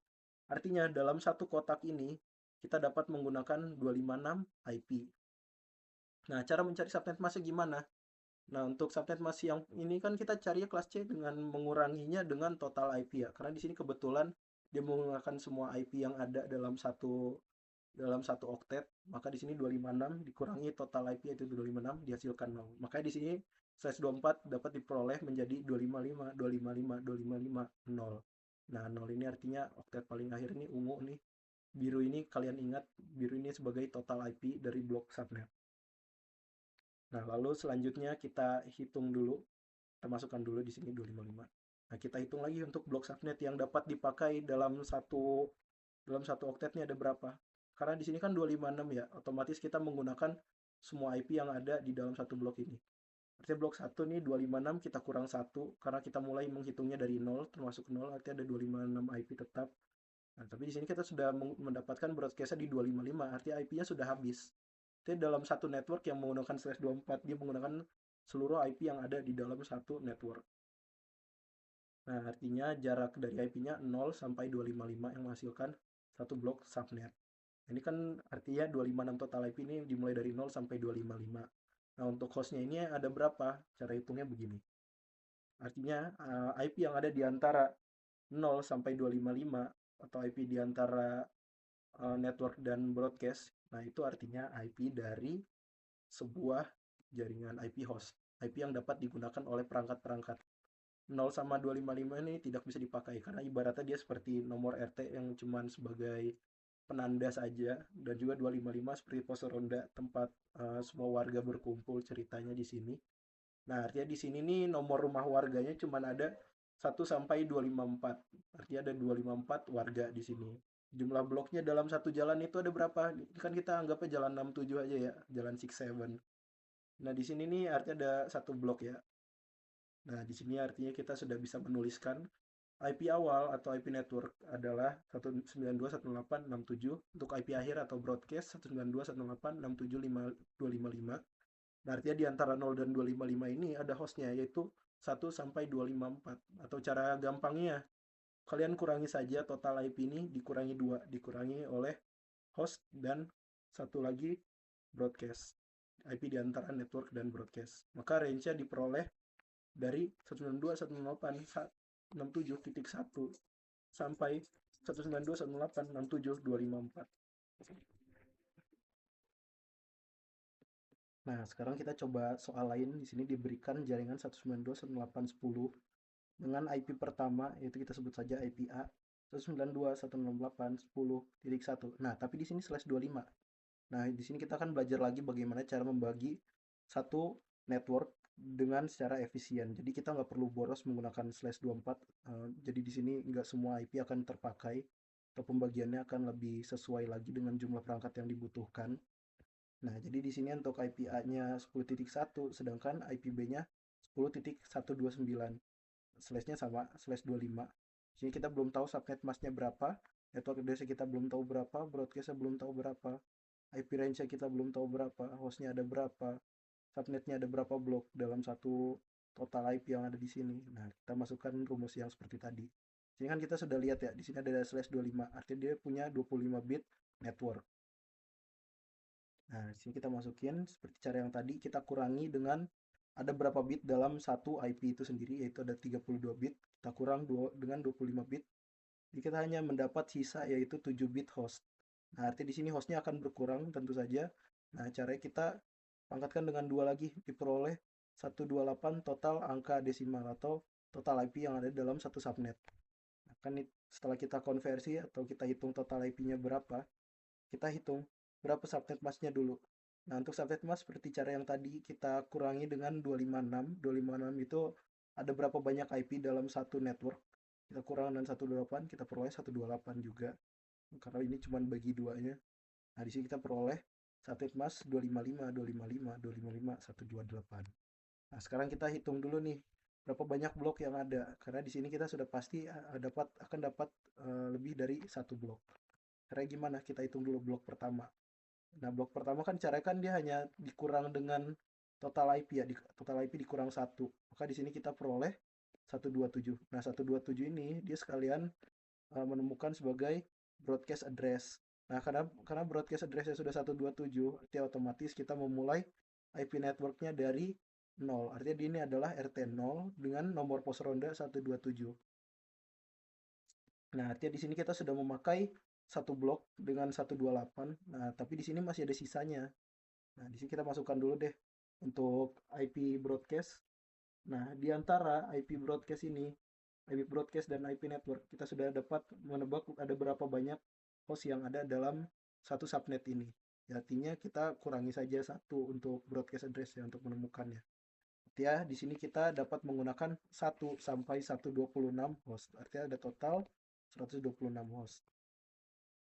Artinya dalam satu kotak ini kita dapat menggunakan 256 IP. Nah, cara mencari subnet mask gimana? Nah, untuk subnet mask yang ini kan kita cari kelas C dengan menguranginya dengan total IP ya. Karena di sini kebetulan dia menggunakan semua IP yang ada dalam satu oktet, maka di sini 256 dikurangi total IP yaitu 256 dihasilkan 0. Makanya di sini /24 dapat diperoleh menjadi 255 255 255 0. Nah, 0 ini artinya oktet paling akhir ini ungu nih. Biru ini kalian ingat, biru ini sebagai total IP dari blok subnet. Nah, lalu selanjutnya kita hitung dulu, kita masukkan dulu di sini 255. Nah, kita hitung lagi untuk blok subnet yang dapat dipakai dalam satu oktetnya ada berapa. Karena di sini kan 256 ya, otomatis kita menggunakan semua IP yang ada di dalam satu blok ini. Artinya blok 1 nih 256 kita kurang 1 karena kita mulai menghitungnya dari 0 termasuk 0 artinya ada 256 IP tetap. Nah, tapi di sini kita sudah mendapatkan broadcast-nya di 255, artinya IP-nya sudah habis. Jadi dalam satu network yang menggunakan /24, dia menggunakan seluruh IP yang ada di dalam satu network. Nah, artinya jarak dari IP-nya 0 sampai 255 yang menghasilkan satu blok subnet. Ini kan artinya 256 total IP ini dimulai dari 0 sampai 255. Nah, untuk hostnya ini ada berapa? Cara hitungnya begini. Artinya IP yang ada di antara 0 sampai 255 atau IP di antara network dan broadcast. Nah, itu artinya IP dari sebuah jaringan IP host. IP yang dapat digunakan oleh perangkat-perangkat. 0 sama 255 ini tidak bisa dipakai karena ibaratnya dia seperti nomor RT yang cuman sebagai penanda saja, dan juga 255 seperti pos ronda tempat semua warga berkumpul ceritanya di sini. Nah, artinya di sini nih nomor rumah warganya cuman ada 1 sampai 254. Artinya ada 254 warga di sini. Jumlah bloknya dalam satu jalan itu ada berapa? Kan kita anggapnya jalan 67 aja ya, jalan 67. Nah, di sini nih artinya ada satu blok ya. Nah, di sini artinya kita sudah bisa menuliskan IP awal atau IP network adalah 192.168.67, untuk IP akhir atau broadcast 192.168.67.525. Nah, artinya di antara 0 dan 255 ini ada hostnya yaitu 1 sampai 254. Atau cara gampangnya, kalian kurangi saja total IP ini dikurangi 2, dikurangi oleh host dan satu lagi broadcast. IP di antara network dan broadcast. Maka range-nya diperoleh dari 192.168.67.1 sampai 192.168.67.254. Nah, sekarang kita coba soal lain. Di sini diberikan jaringan 192.168.10 dengan IP pertama, yaitu kita sebut saja IP A, 192.168.10.1. Nah, tapi di sini /25. Nah, di sini kita akan belajar lagi bagaimana cara membagi satu network dengan secara efisien. Jadi kita nggak perlu boros menggunakan /24. Jadi di sini nggak semua IP akan terpakai atau pembagiannya akan lebih sesuai lagi dengan jumlah perangkat yang dibutuhkan. Nah, jadi di sini untuk IP A-nya 10.1, sedangkan IP B-nya 10.129. Slash-nya sama, /25. Jadi kita belum tahu subnet mask-nya berapa, network address-nya kita belum tahu berapa, broadcast-nya belum tahu berapa, IP range-nya kita belum tahu berapa, host-nya ada berapa, subnetnya ada berapa blok dalam satu total IP yang ada di sini. Nah, kita masukkan rumus yang seperti tadi. Sini kan kita sudah lihat ya, di sini ada /25, artinya dia punya 25 bit network. Nah, di sini kita masukin seperti cara yang tadi, kita kurangi dengan ada berapa bit dalam satu IP itu sendiri, yaitu ada 32 bit, kita kurang dengan 25 bit, jadi kita hanya mendapat sisa yaitu 7 bit host. Nah, artinya di sini hostnya akan berkurang tentu saja. Nah, caranya kita pangkatkan dengan 2 lagi, diperoleh 128 total angka desimal atau total IP yang ada dalam satu subnet. Nah, kan setelah kita konversi atau kita hitung total IP-nya berapa, kita hitung berapa subnet masknya dulu. Nah, untuk subnet mask seperti cara yang tadi kita kurangi dengan 256. 256 itu ada berapa banyak IP dalam satu network. Kita kurang dengan 128, kita peroleh 128 juga. Karena ini cuma bagi duanya. Nah, di sini kita peroleh subnet mask 255, 255, 255, 128. Nah, sekarang kita hitung dulu nih berapa banyak blok yang ada. Karena di sini kita sudah pasti akan dapat lebih dari satu blok. Caranya gimana? Kita hitung dulu blok pertama. Nah, blok pertama kan caranya kan dia hanya dikurang dengan total IP ya, total IP dikurang satu. Maka di sini kita peroleh 127. Nah, 127 ini dia sekalian menemukan sebagai broadcast address. Nah, karena broadcast address-nya sudah 127, artinya otomatis kita memulai IP networknya dari 0. Artinya ini adalah RT0 dengan nomor pos ronda 127. Nah, artinya di sini kita sudah memakai satu blok dengan 128. Nah, tapi di sini masih ada sisanya. Nah, di sini kita masukkan dulu deh untuk IP broadcast. Nah, di antara IP broadcast ini, IP broadcast dan IP network, kita sudah dapat menebak ada berapa banyak host yang ada dalam satu subnet ini. Ya, artinya kita kurangi saja satu untuk broadcast address ya untuk menemukannya. Ya, di sini kita dapat menggunakan 1 sampai 126 host. Artinya ada total 126 host.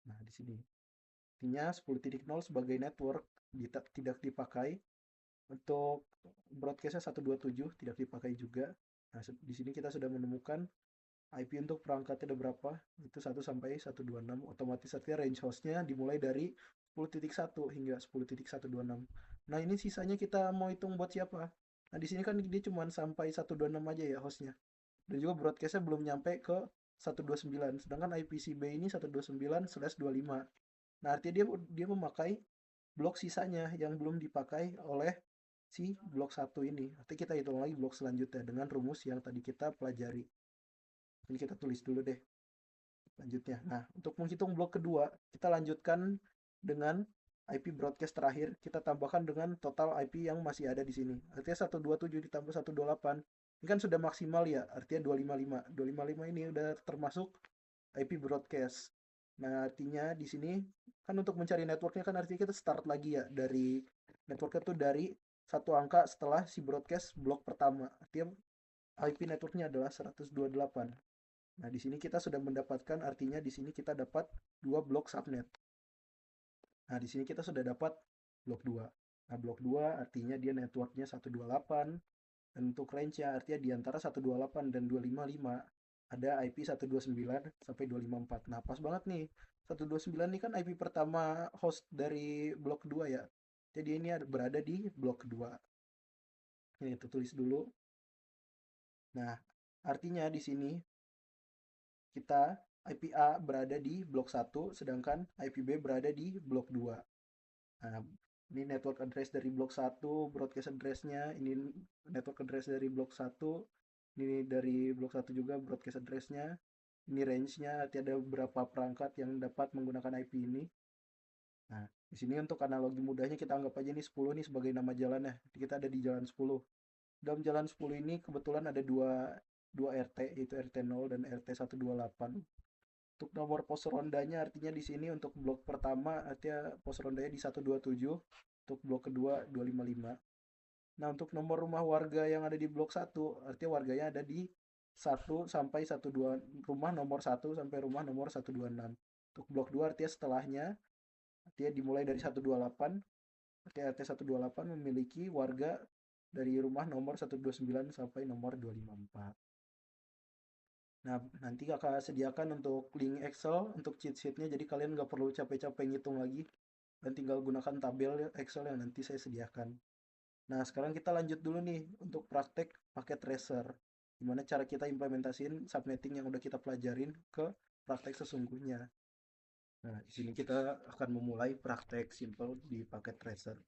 Nah, di sini. Artinya 10.0 sebagai network tidak dipakai. Untuk broadcastnya 127 tidak dipakai juga. Nah, di sini kita sudah menemukan IP untuk perangkatnya ada berapa, itu 1 sampai 126. Otomatis artinya range hostnya dimulai dari 10.1 hingga 10.126. Nah, ini sisanya kita mau hitung buat siapa. Nah, di sini kan dia cuma sampai 126 aja ya hostnya. Dan juga broadcastnya belum nyampe ke 129. Sedangkan IPCB ini 129/25. Nah, artinya dia memakai blok sisanya yang belum dipakai oleh si blok 1 ini. Nanti kita hitung lagi blok selanjutnya dengan rumus yang tadi kita pelajari. Ini kita tulis dulu deh lanjutnya. Nah, untuk menghitung blok kedua, kita lanjutkan dengan IP broadcast terakhir, kita tambahkan dengan total IP yang masih ada di sini. Artinya 127 ditambah 128. Ini kan sudah maksimal ya, artinya 255. 255 ini udah termasuk IP broadcast. Nah, artinya di sini kan untuk mencari networknya kan artinya kita start lagi ya dari networknya tuh dari satu angka setelah si broadcast blok pertama. Artinya IP networknya adalah 128. Nah, di sini kita sudah mendapatkan artinya di sini kita dapat dua blok subnet. Nah, di sini kita sudah dapat blok 2. Nah, blok 2 artinya dia networknya 128. Dan untuk range-nya artinya di antara 128 dan 255 ada IP 129 sampai 254. Nah, pas banget nih. 129 ini kan IP pertama host dari blok 2 ya. Jadi ini berada di blok 2. Ini kita tulis dulu. Nah, artinya di sini kita IP A berada di blok 1, sedangkan IP B berada di blok 2. Nah, ini network address dari blok 1, broadcast address-nya, ini network address dari blok 1, ini dari blok 1 juga broadcast address-nya, ini range-nya, artinya ada beberapa perangkat yang dapat menggunakan IP ini. Nah, di sini untuk analogi mudahnya kita anggap aja ini 10 nih sebagai nama jalannya. Kita ada di jalan 10. Dalam jalan 10 ini kebetulan ada dua RT, yaitu RT0 dan RT128. Untuk nomor pos rondanya artinya di sini untuk blok pertama artinya pos rondanya di 127, untuk blok kedua 255. Nah, untuk nomor rumah warga yang ada di blok 1, artinya warganya ada di 1 sampai 12, rumah nomor 1 sampai rumah nomor 126. Untuk blok 2 artinya setelahnya, artinya dimulai dari 128, artinya RT 128 memiliki warga dari rumah nomor 129 sampai nomor 254. Nah, nanti kakak sediakan untuk link Excel untuk cheat sheetnya, jadi kalian nggak perlu capek-capek ngitung lagi, dan tinggal gunakan tabel Excel yang nanti saya sediakan. Nah, sekarang kita lanjut dulu nih untuk praktek pakai tracer. Gimana cara kita implementasiin subnetting yang udah kita pelajarin ke praktek sesungguhnya. Nah, di sini kita akan memulai praktek simple di paket tracer.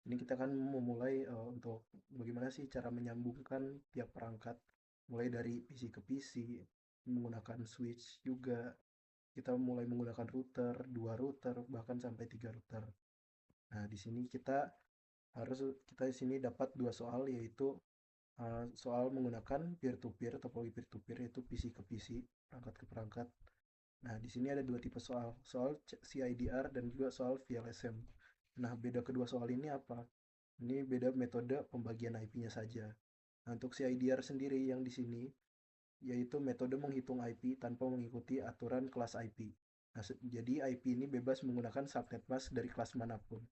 Ini kita akan memulai untuk bagaimana sih cara menyambungkan tiap perangkat, mulai dari PC ke PC, menggunakan switch juga. Kita mulai menggunakan router, 2 router, bahkan sampai 3 router. Nah, di sini kita di sini dapat 2 soal, yaitu soal menggunakan peer to peer, topologi peer to peer, yaitu PC ke PC, perangkat ke perangkat. Nah, di sini ada 2 tipe soal, soal CIDR dan juga soal VLSM. Nah, beda kedua soal ini apa? Ini beda metode pembagian IP-nya saja. Nah, untuk CIDR sendiri yang di sini, yaitu metode menghitung IP tanpa mengikuti aturan kelas IP. Nah, jadi IP ini bebas menggunakan subnet mask dari kelas manapun.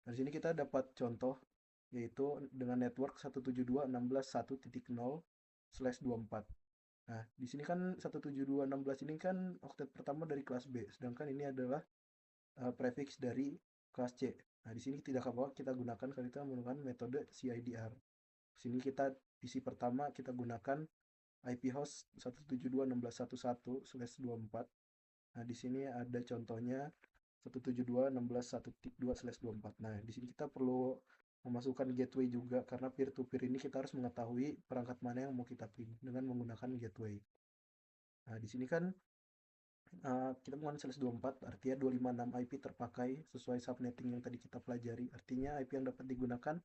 Nah, di sini kita dapat contoh, yaitu dengan network 172.16.1.0/24. Nah, di sini kan 172.16 ini kan oktet pertama dari kelas B, sedangkan ini adalah prefix dari kelas C. Nah, di sini tidak apa kita gunakan kalau kita menggunakan metode CIDR. Di sini kita PC pertama kita gunakan IP host 172.16.1.1/24. Nah, di sini ada contohnya 172.16.1.2/24. Nah, di sini kita perlu memasukkan gateway juga, karena peer to peer ini kita harus mengetahui perangkat mana yang mau kita ping dengan menggunakan gateway. Nah, di sini kan kita menggunakan slash 24, artinya 256 IP terpakai sesuai subnetting yang tadi kita pelajari. Artinya IP yang dapat digunakan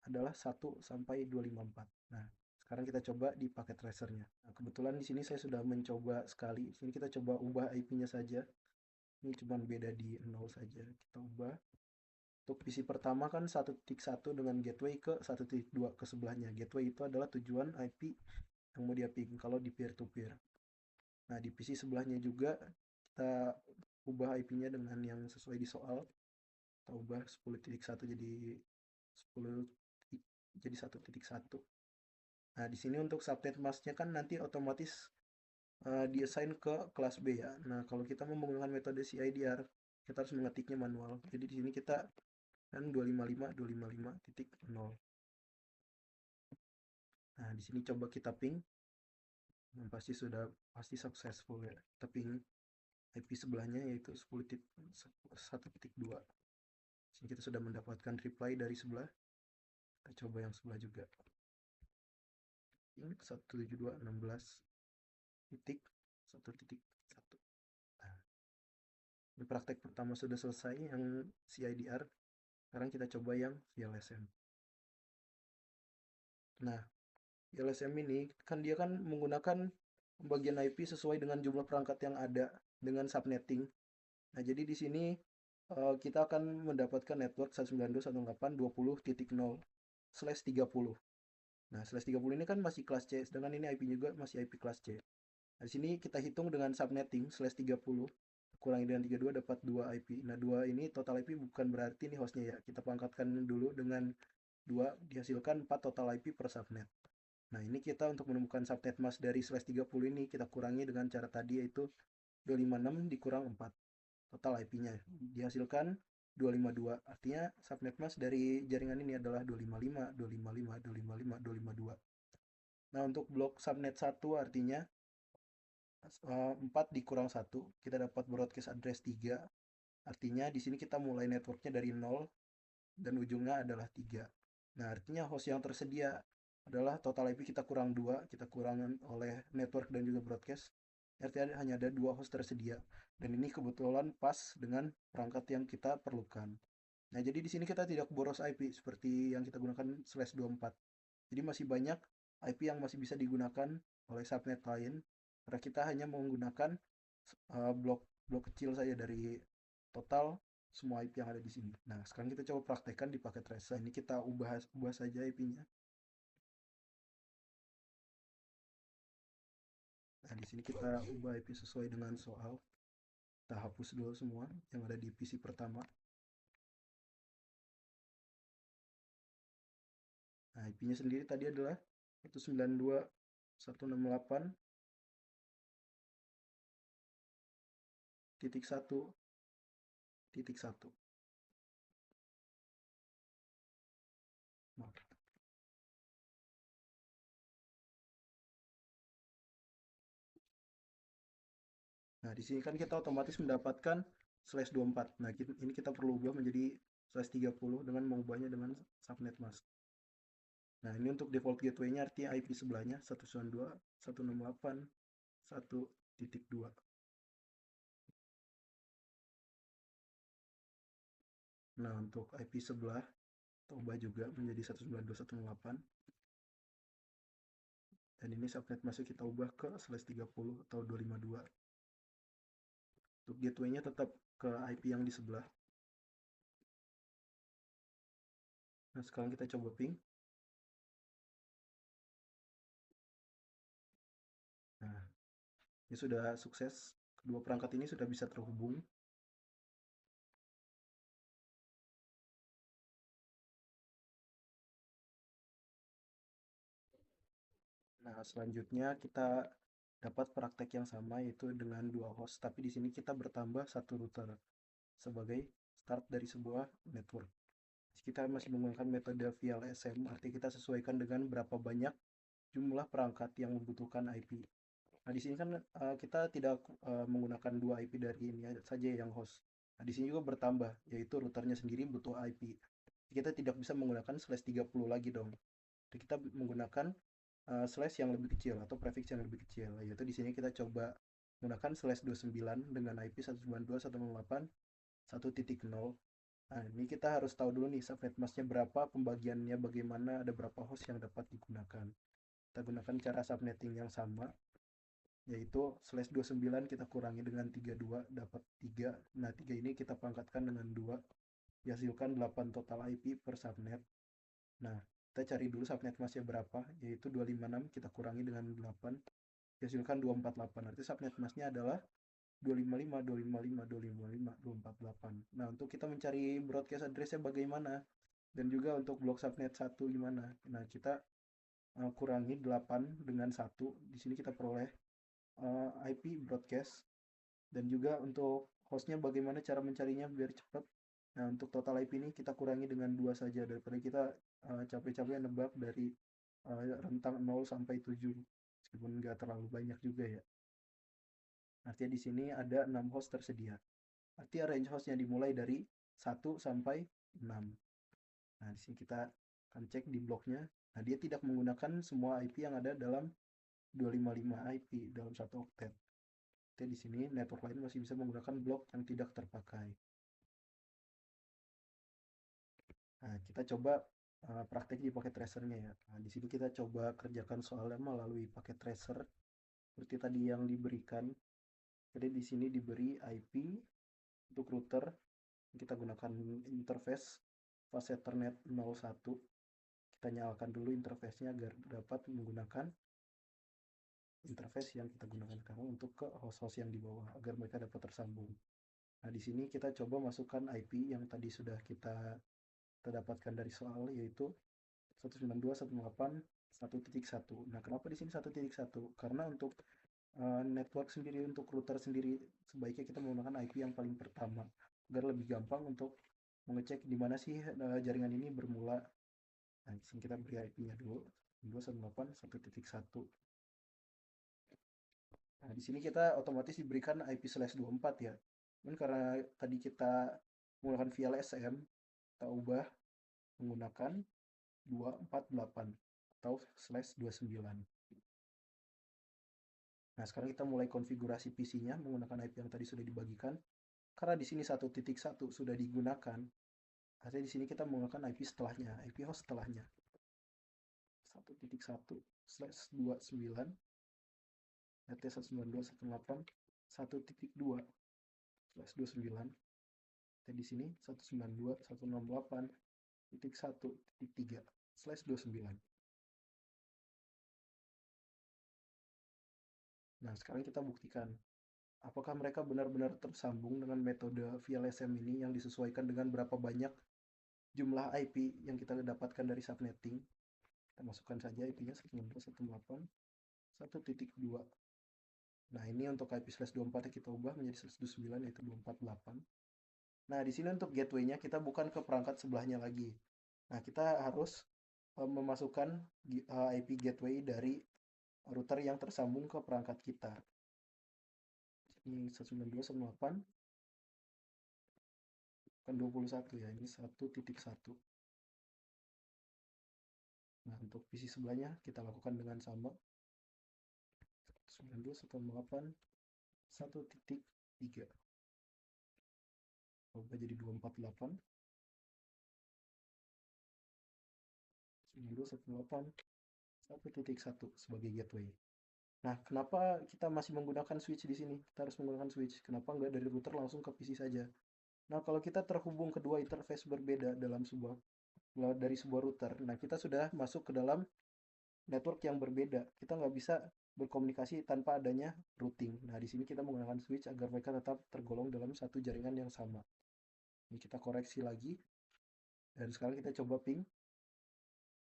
adalah 1 sampai 254. Nah, sekarang kita coba di paket tracernya. Nah, kebetulan di sini saya sudah mencoba sekali. Di sini kita coba ubah IP-nya saja. Ini cuma beda di 0 saja. Kita ubah. Untuk PC pertama kan 1.1 dengan gateway ke 1.2 ke sebelahnya. Gateway itu adalah tujuan IP yang mau dia ping kalau di peer to peer. Nah, di PC sebelahnya juga kita ubah IP-nya dengan yang sesuai di soal. Kita ubah 10.1 jadi 10 jadi 1.1. Nah, di sini untuk subnet mask-nya kan nanti otomatis diassign ke kelas B ya. Nah, kalau kita mau menggunakan metode CIDR, kita harus mengetiknya manual. Jadi di sini kita kan 255.255.0. Nah, di sini coba kita ping. Nah, pasti successful ya. Kita ping IP sebelahnya yaitu 10.1.2. Sini kita sudah mendapatkan reply dari sebelah. Kita coba yang sebelah juga. Ini 172.16.1.1. Nah, ini praktek pertama sudah selesai yang CIDR. Sekarang kita coba yang VLSM. Nah, VLSM ini kan dia kan menggunakan pembagian IP sesuai dengan jumlah perangkat yang ada dengan subnetting. Nah, jadi di sini kita akan mendapatkan network 192.168.20.0/30. Nah, slash 30 ini kan masih kelas C, sedangkan ini IP juga masih IP kelas C. Nah, di sini kita hitung dengan subnetting slash 30, kurangi dengan 32 dapat 2 IP. Nah, 2 ini total IP bukan berarti ini hostnya ya. Kita pangkatkan dulu dengan 2, dihasilkan 4 total IP per subnet. Nah, ini kita untuk menemukan subnet mask dari slash 30 ini, kita kurangi dengan cara tadi, yaitu 256 dikurang 4. Total IP-nya dihasilkan 252. Artinya subnet mask dari jaringan ini adalah 255, 255, 255, 252. Nah, untuk blok subnet 1 artinya 4 dikurang 1, kita dapat broadcast address 3. Artinya di sini kita mulai networknya dari 0 dan ujungnya adalah 3. Nah, artinya host yang tersedia adalah total IP kita kurang 2, kita kurangan oleh network dan juga broadcast. Artinya hanya ada 2 host tersedia. Dan ini kebetulan pas dengan perangkat yang kita perlukan. Nah, jadi di sini kita tidak boros IP seperti yang kita gunakan slash 24. Jadi masih banyak IP yang masih bisa digunakan oleh subnet lain, karena kita hanya menggunakan blok kecil saja dari total semua IP yang ada di sini. Nah, sekarang kita coba praktekkan di paket tracer. Ini kita ubah saja IP-nya. Nah, di sini kita ubah IP sesuai dengan soal. Kita hapus dulu semua yang ada di PC pertama. Nah, IP-nya sendiri tadi adalah 192.168.1.1. Nah, di sini kan kita otomatis mendapatkan /24. Nah, ini kita perlu ubah menjadi /30 dengan mengubahnya dengan subnet mask. Nah, ini untuk default gateway-nya artinya IP sebelahnya 192.168.1.2. Nah, untuk IP sebelah kita ubah juga menjadi 192.168. Dan ini subnet mask kita ubah ke /30 atau 252. Untuk gateway-nya tetap ke IP yang di sebelah. Nah, sekarang kita coba ping. Nah, ini sudah sukses. Kedua perangkat ini sudah bisa terhubung. Nah, selanjutnya kita dapat praktek yang sama yaitu dengan dua host, tapi di sini kita bertambah satu router sebagai start dari sebuah network. Kita masih menggunakan metode VLSM, artinya kita sesuaikan dengan berapa banyak jumlah perangkat yang membutuhkan IP. Nah, di sini kan kita tidak menggunakan dua IP dari ini saja yang host. Nah, di sini juga bertambah, yaitu routernya sendiri butuh IP. Kita tidak bisa menggunakan /30 lagi dong. Jadi kita menggunakan slash yang lebih kecil atau prefix yang lebih kecil, yaitu di sini kita coba menggunakan /29 dengan IP 192.168.1.0. Nah, ini kita harus tahu dulu nih subnet masknya berapa, pembagiannya bagaimana, ada berapa host yang dapat digunakan. Kita gunakan cara subnetting yang sama, yaitu /29 kita kurangi dengan 32 dapat 3. Nah, 3 ini kita pangkatkan dengan 2, dihasilkan 8 total IP per subnet. Nah, kita cari dulu subnet masknya berapa, yaitu 256 kita kurangi dengan 8, dihasilkan 248. Artinya subnet masknya adalah 255, 255, 255, 248. Nah, untuk kita mencari broadcast address-nya bagaimana, dan juga untuk blok subnet 1 gimana. Nah, kita kurangi 8 dengan 1. Di sini kita peroleh IP broadcast, dan juga untuk hostnya bagaimana cara mencarinya biar cepat. Nah, untuk total IP ini kita kurangi dengan 2 saja daripada kita capek-capek nebak dari rentang 0 sampai 7, meskipun nggak terlalu banyak juga ya. Artinya di sini ada 6 host tersedia. Artinya range hostnya dimulai dari 1 sampai 6. Nah, di sini kita akan cek di bloknya. Nah, dia tidak menggunakan semua IP yang ada dalam 255 IP dalam satu oktet. Jadi di sini network lain masih bisa menggunakan blok yang tidak terpakai. Nah, kita coba praktek di paket tracernya ya. Nah, di sini kita coba kerjakan soalnya melalui paket tracer seperti tadi yang diberikan. Jadi di sini diberi IP untuk router, kita gunakan interface fast ethernet 01. Kita nyalakan dulu interface-nya agar dapat menggunakan interface yang kita gunakan sekarang untuk ke host-host yang di bawah agar mereka dapat tersambung. Nah, di sini kita coba masukkan IP yang tadi sudah kita dapatkan dari soal, yaitu 192.168.1.1. Nah, kenapa di sini 1.1? Karena untuk network sendiri, untuk router sendiri, sebaiknya kita menggunakan IP yang paling pertama agar lebih gampang untuk mengecek di mana sih jaringan ini bermula. Nah, di sini kita beri IP-nya dulu 192.168.1.1. Nah, di sini kita otomatis diberikan IP/24 ya. Dan karena tadi kita menggunakan VLSM, kita ubah menggunakan 248 atau /29. Nah, sekarang kita mulai konfigurasi PC-nya menggunakan IP yang tadi sudah dibagikan. Karena di sini 1.1 sudah digunakan, artinya di sini kita menggunakan IP setelahnya, IP host setelahnya. 1.1/29 192.168.1.2/29. di sini 192.168.1.3/29. Nah, sekarang kita buktikan apakah mereka benar-benar tersambung dengan metode VLSM ini yang disesuaikan dengan berapa banyak jumlah IP yang kita dapatkan dari subnetting. Kita masukkan saja IP-nya 192.168.1.2. Nah, ini untuk IP/24 yang kita ubah menjadi 129, yaitu 248. Nah, di sini untuk gateway-nya kita bukan ke perangkat sebelahnya lagi. Nah, kita harus memasukkan IP gateway dari router yang tersambung ke perangkat kita. Ini 192.168, bukan 21 ya, ini 1.1. Nah, untuk PC sebelahnya kita lakukan dengan sama. 192.168.1.3. Ubah jadi 248. 192.168.1.1 sebagai gateway. Nah, kenapa kita masih menggunakan switch di sini? Kita harus menggunakan switch. Kenapa nggak dari router langsung ke PC saja? Nah, kalau kita terhubung kedua interface berbeda dari sebuah router, nah kita sudah masuk ke dalam network yang berbeda. Kita nggak bisa berkomunikasi tanpa adanya routing. Nah, di sini kita menggunakan switch agar mereka tetap tergolong dalam satu jaringan yang sama. Ini kita koreksi lagi. Dan sekarang kita coba ping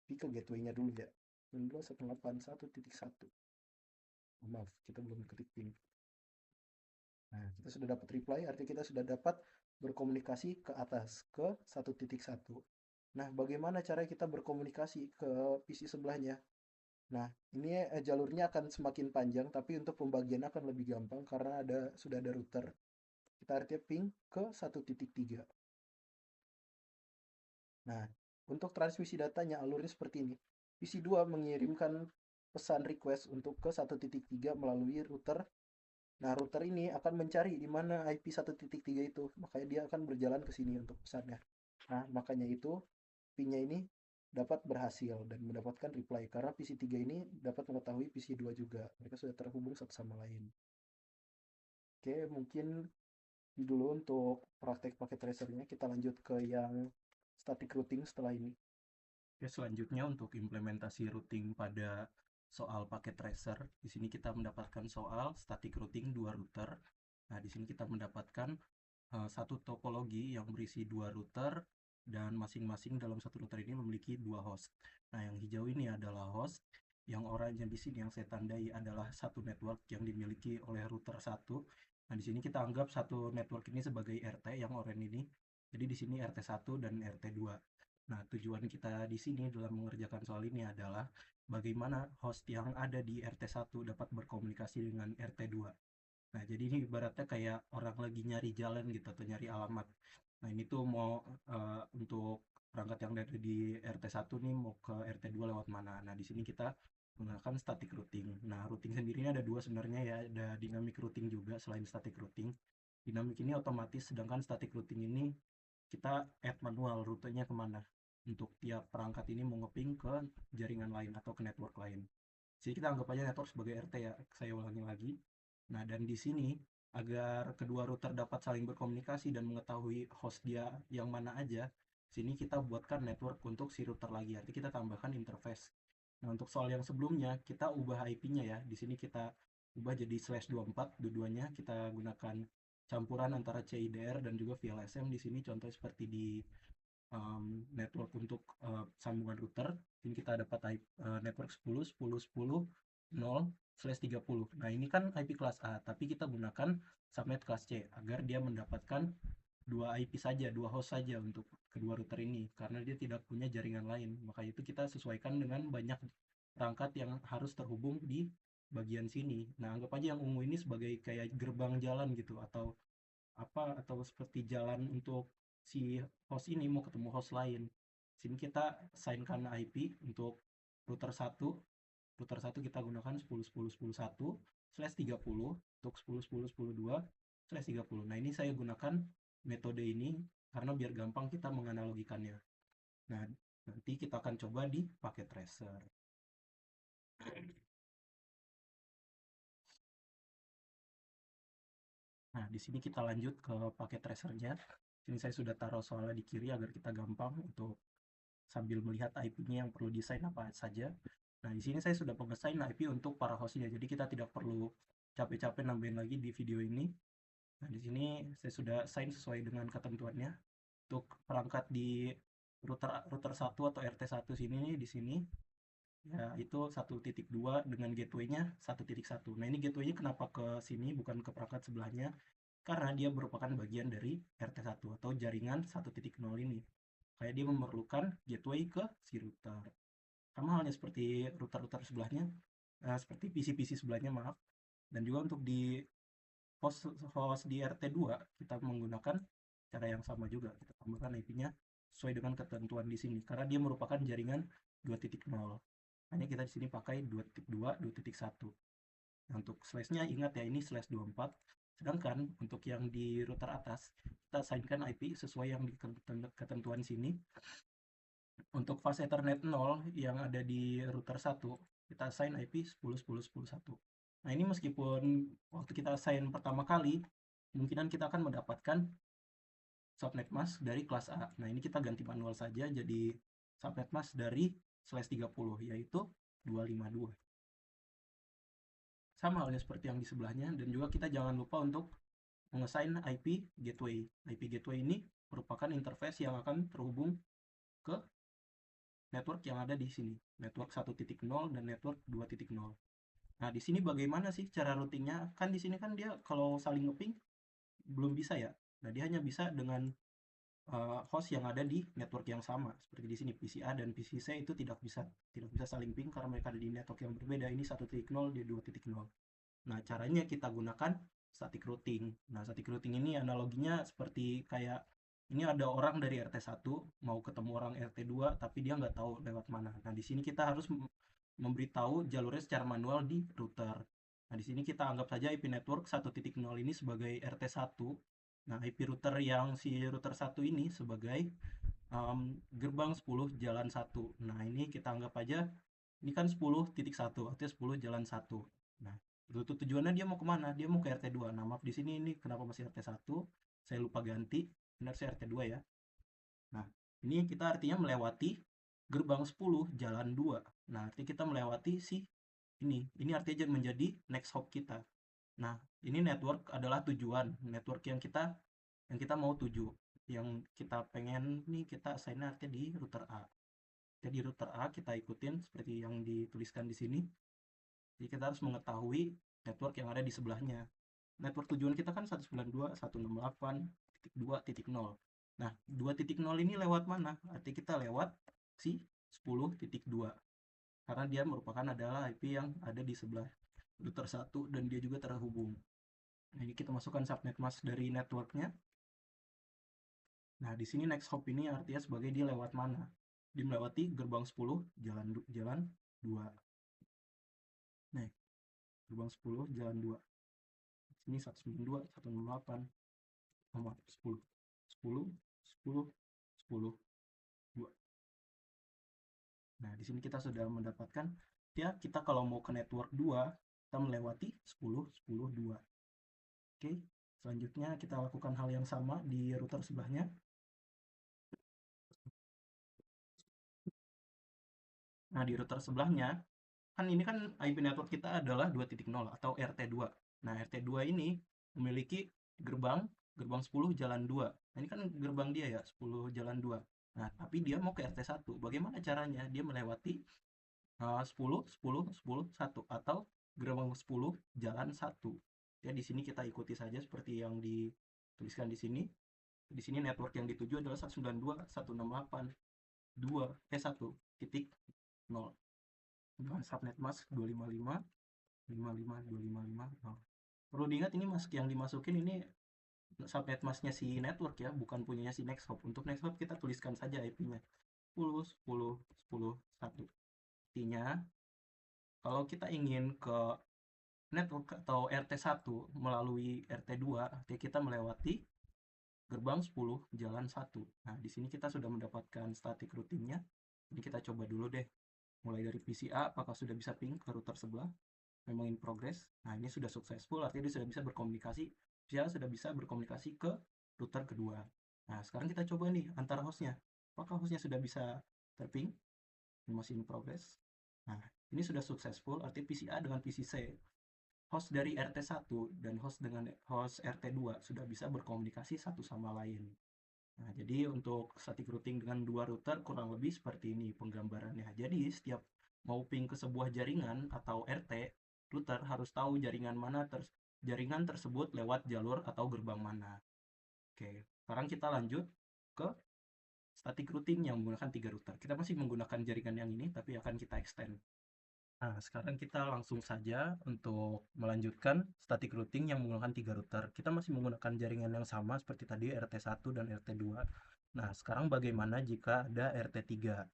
ke gateway-nya dulu ya. 192.168.1.1. Maaf, kita belum ketik ping. Nah, kita sudah dapat reply, artinya kita sudah dapat berkomunikasi ke atas, ke 1.1. Nah, bagaimana cara kita berkomunikasi ke PC sebelahnya? Nah, ini jalurnya akan semakin panjang, tapi untuk pembagian akan lebih gampang karena sudah ada router. Kita artinya ping ke 1.3. Nah, untuk transmisi datanya alurnya seperti ini. PC2 mengirimkan pesan request untuk ke 1.3 melalui router. Nah, router ini akan mencari di mana IP 1.3 itu. Makanya dia akan berjalan ke sini untuk pesannya. Nah, makanya itu pin-nya ini dapat berhasil dan mendapatkan reply karena PC3 ini dapat mengetahui PC2 juga. Mereka sudah terhubung satu sama lain. Oke, mungkin dulu untuk praktek paket tracernya. Kita lanjut ke yang static routing setelah ini. Oke, selanjutnya untuk implementasi routing pada soal paket tracer, di sini kita mendapatkan soal static routing 2 router. Nah, di sini kita mendapatkan satu topologi yang berisi 2 router dan masing-masing dalam satu router ini memiliki 2 host. Nah, yang hijau ini adalah host, yang oranye di sini yang saya tandai adalah satu network yang dimiliki oleh router 1. Nah, di sini kita anggap satu network ini sebagai RT yang oranye ini. Jadi di sini RT1 dan RT2. Nah, tujuan kita di sini dalam mengerjakan soal ini adalah bagaimana host yang ada di RT1 dapat berkomunikasi dengan RT2. Nah, jadi ini ibaratnya kayak orang lagi nyari jalan gitu atau nyari alamat. Nah, ini tuh mau untuk perangkat yang dari di RT1 nih mau ke RT2 lewat mana. Nah, di sini kita menggunakan static routing. Nah, routing sendiri ini ada dua sebenarnya ya, ada dynamic routing juga selain static routing. Dynamic ini otomatis, sedangkan static routing ini kita add manual rutenya kemana untuk tiap perangkat ini mau ngeping ke jaringan lain atau ke network lain. Jadi kita anggap aja network sebagai RT ya, saya ulangi lagi. Nah, dan di sini agar kedua router dapat saling berkomunikasi dan mengetahui host dia yang mana aja, sini kita buatkan network untuk si router lagi. Artinya kita tambahkan interface. Nah, untuk soal yang sebelumnya, kita ubah IP-nya ya. Di sini kita ubah jadi /24, dua-duanya kita gunakan campuran antara CIDR dan juga VLSM. Di sini contohnya seperti di network untuk sambungan router. Ini kita dapat network 10, 10, 10, 0/30. Nah, ini kan IP kelas A, tapi kita gunakan subnet kelas C agar dia mendapatkan dua IP saja, dua host saja untuk kedua router ini karena dia tidak punya jaringan lain. Maka itu kita sesuaikan dengan banyak perangkat yang harus terhubung di bagian sini. Nah, anggap aja yang ungu ini sebagai kayak gerbang jalan gitu atau seperti jalan untuk si host ini mau ketemu host lain. Sini kita assignkan IP untuk router 1. Router 1 kita gunakan 10.10.10.1/30 untuk 10.10.10.2/30. Nah, ini saya gunakan metode ini karena biar gampang kita menganalogikannya. Nah, nanti kita akan coba di paket tracer. Nah, di sini kita lanjut ke paket tracernya. Sini saya sudah taruh soalnya di kiri agar kita gampang untuk sambil melihat IP-nya yang perlu desain apa saja. Nah, di sini saya sudah pemesain IP untuk para hostnya, jadi kita tidak perlu capek-capek nambahin lagi di video ini. Nah, di sini saya sudah assign sesuai dengan ketentuannya. Untuk perangkat di router 1 atau RT1 sini di sini ya itu 1.2 dengan gateway-nya 1.1. Nah, ini gateway-nya kenapa ke sini bukan ke perangkat sebelahnya? Karena dia merupakan bagian dari RT1 atau jaringan 1.0 ini. Kayak dia memerlukan gateway ke si router. Sama halnya seperti router-router sebelahnya, seperti PC-PC sebelahnya, maaf. Dan juga untuk di host di RT2 kita menggunakan cara yang sama juga. Kita tambahkan IP-nya sesuai dengan ketentuan di sini karena dia merupakan jaringan 2.0. Hanya kita di sini pakai 2.2, 2.1. Nah, untuk slash-nya ingat ya, ini slash 24. Sedangkan untuk yang di router atas, kita assignkan IP sesuai yang di ketentuan sini. Untuk fast Ethernet 0 yang ada di router 1, kita assign IP 10.10.10.1. Nah, ini meskipun waktu kita assign pertama kali, kemungkinan kita akan mendapatkan subnet mask dari kelas A. Nah, ini kita ganti manual saja jadi subnet mask dari slash 30, yaitu 252. Sama halnya seperti yang di sebelahnya, dan juga kita jangan lupa untuk mengassign IP gateway. IP gateway ini merupakan interface yang akan terhubung ke network yang ada di sini, network 1.0 dan network 2.0. Nah, di sini bagaimana sih cara routingnya? Kan di sini kan dia kalau saling ngeping belum bisa ya. Nah, dia hanya bisa dengan host yang ada di network yang sama. Seperti di sini PC A dan PC C itu tidak bisa saling ping karena mereka ada di network yang berbeda. Ini 1.0, dia 2.0. Nah, caranya kita gunakan static routing. Nah, static routing ini analoginya seperti kayak ini ada orang dari RT1 mau ketemu orang RT2 tapi dia nggak tahu lewat mana. Nah, di sini kita harus memberitahu jalurnya secara manual di router. Nah, di sini kita anggap saja IP network 1.0 ini sebagai RT1. Nah, IP router yang si router 1 ini sebagai gerbang 10 jalan 1. Nah, ini kita anggap aja ini kan 10.1, artinya 10 jalan 1. Nah, itu tujuannya dia mau kemana? Dia mau ke RT2. Nah, maaf di sini ini kenapa masih RT1? Saya lupa ganti. Benar saya RT2 ya. Nah, ini kita artinya melewati gerbang 10 jalan 2. Nah, artinya kita melewati si ini. Ini artinya menjadi next hop kita. Nah, ini network adalah tujuan, network yang kita mau tuju. Yang kita pengen nih kita assign artinya di router A. Jadi router A kita ikutin seperti yang dituliskan di sini. Jadi kita harus mengetahui network yang ada di sebelahnya. Network tujuan kita kan 192.168.2.0. Nah, 2.0 ini lewat mana? Artinya kita lewat si 10.2. Karena dia merupakan adalah IP yang ada di sebelah router 1 dan dia juga terhubung. Nah, ini kita masukkan subnet mask dari networknya. Nah, di sini next hop ini artinya sebagai dia lewat mana? Dia melewati gerbang 10 jalan 2. Nah, gerbang 10 jalan 2. Ini 192, 168, nomor 10. 10, 10, 10, 2. Nah, di sini kita sudah mendapatkan ya kita kalau mau ke network 2, kita melewati 10, 10, 2. Oke, selanjutnya kita lakukan hal yang sama di router sebelahnya. Nah, di router sebelahnya, kan ini kan IP network kita adalah 2.0 atau RT2. Nah, RT2 ini memiliki gerbang 10 jalan 2. Nah, ini kan gerbang dia ya, 10 jalan 2. Nah, tapi dia mau ke RT1. Bagaimana caranya? Dia melewati 10, 10, 10, 1 atau gerbang 10 jalan 1. Ya, di sini kita ikuti saja seperti yang dituliskan di sini. Di sini network yang dituju adalah 192.168.1.0 dengan subnet mask 255 55 255 0. Perlu diingat ini mask yang dimasukin ini subnet masknya si network ya, bukan punyanya si next hop. Untuk next hop kita tuliskan saja IP-nya 10 10 10 1. Artinya kalau kita ingin ke network atau RT1 melalui RT2, artinya kita melewati gerbang 10 jalan 1. Nah, di sini kita sudah mendapatkan static routingnya. Ini kita coba dulu deh. Mulai dari PC A, apakah sudah bisa ping ke router sebelah? Memang in progress. Nah, ini sudah successful, artinya dia sudah bisa berkomunikasi. PC A sudah bisa berkomunikasi ke router kedua. Nah, sekarang kita coba nih antar hostnya. Apakah hostnya sudah bisa terping? Masih in progress. Nah, ini sudah successful, artinya PC A dengan PC C. Host dari RT1 dan host dengan host RT2 sudah bisa berkomunikasi satu sama lain. Nah, jadi untuk static routing dengan dua router kurang lebih seperti ini penggambarannya. Jadi setiap mau ping ke sebuah jaringan atau RT, router harus tahu jaringan tersebut lewat jalur atau gerbang mana. Oke, sekarang kita lanjut ke static routing yang menggunakan 3 router. Kita masih menggunakan jaringan yang ini, tapi akan kita extend. Nah, sekarang kita langsung saja untuk melanjutkan static routing yang menggunakan 3 router. Kita masih menggunakan jaringan yang sama seperti tadi RT1 dan RT2. Nah, sekarang bagaimana jika ada RT3?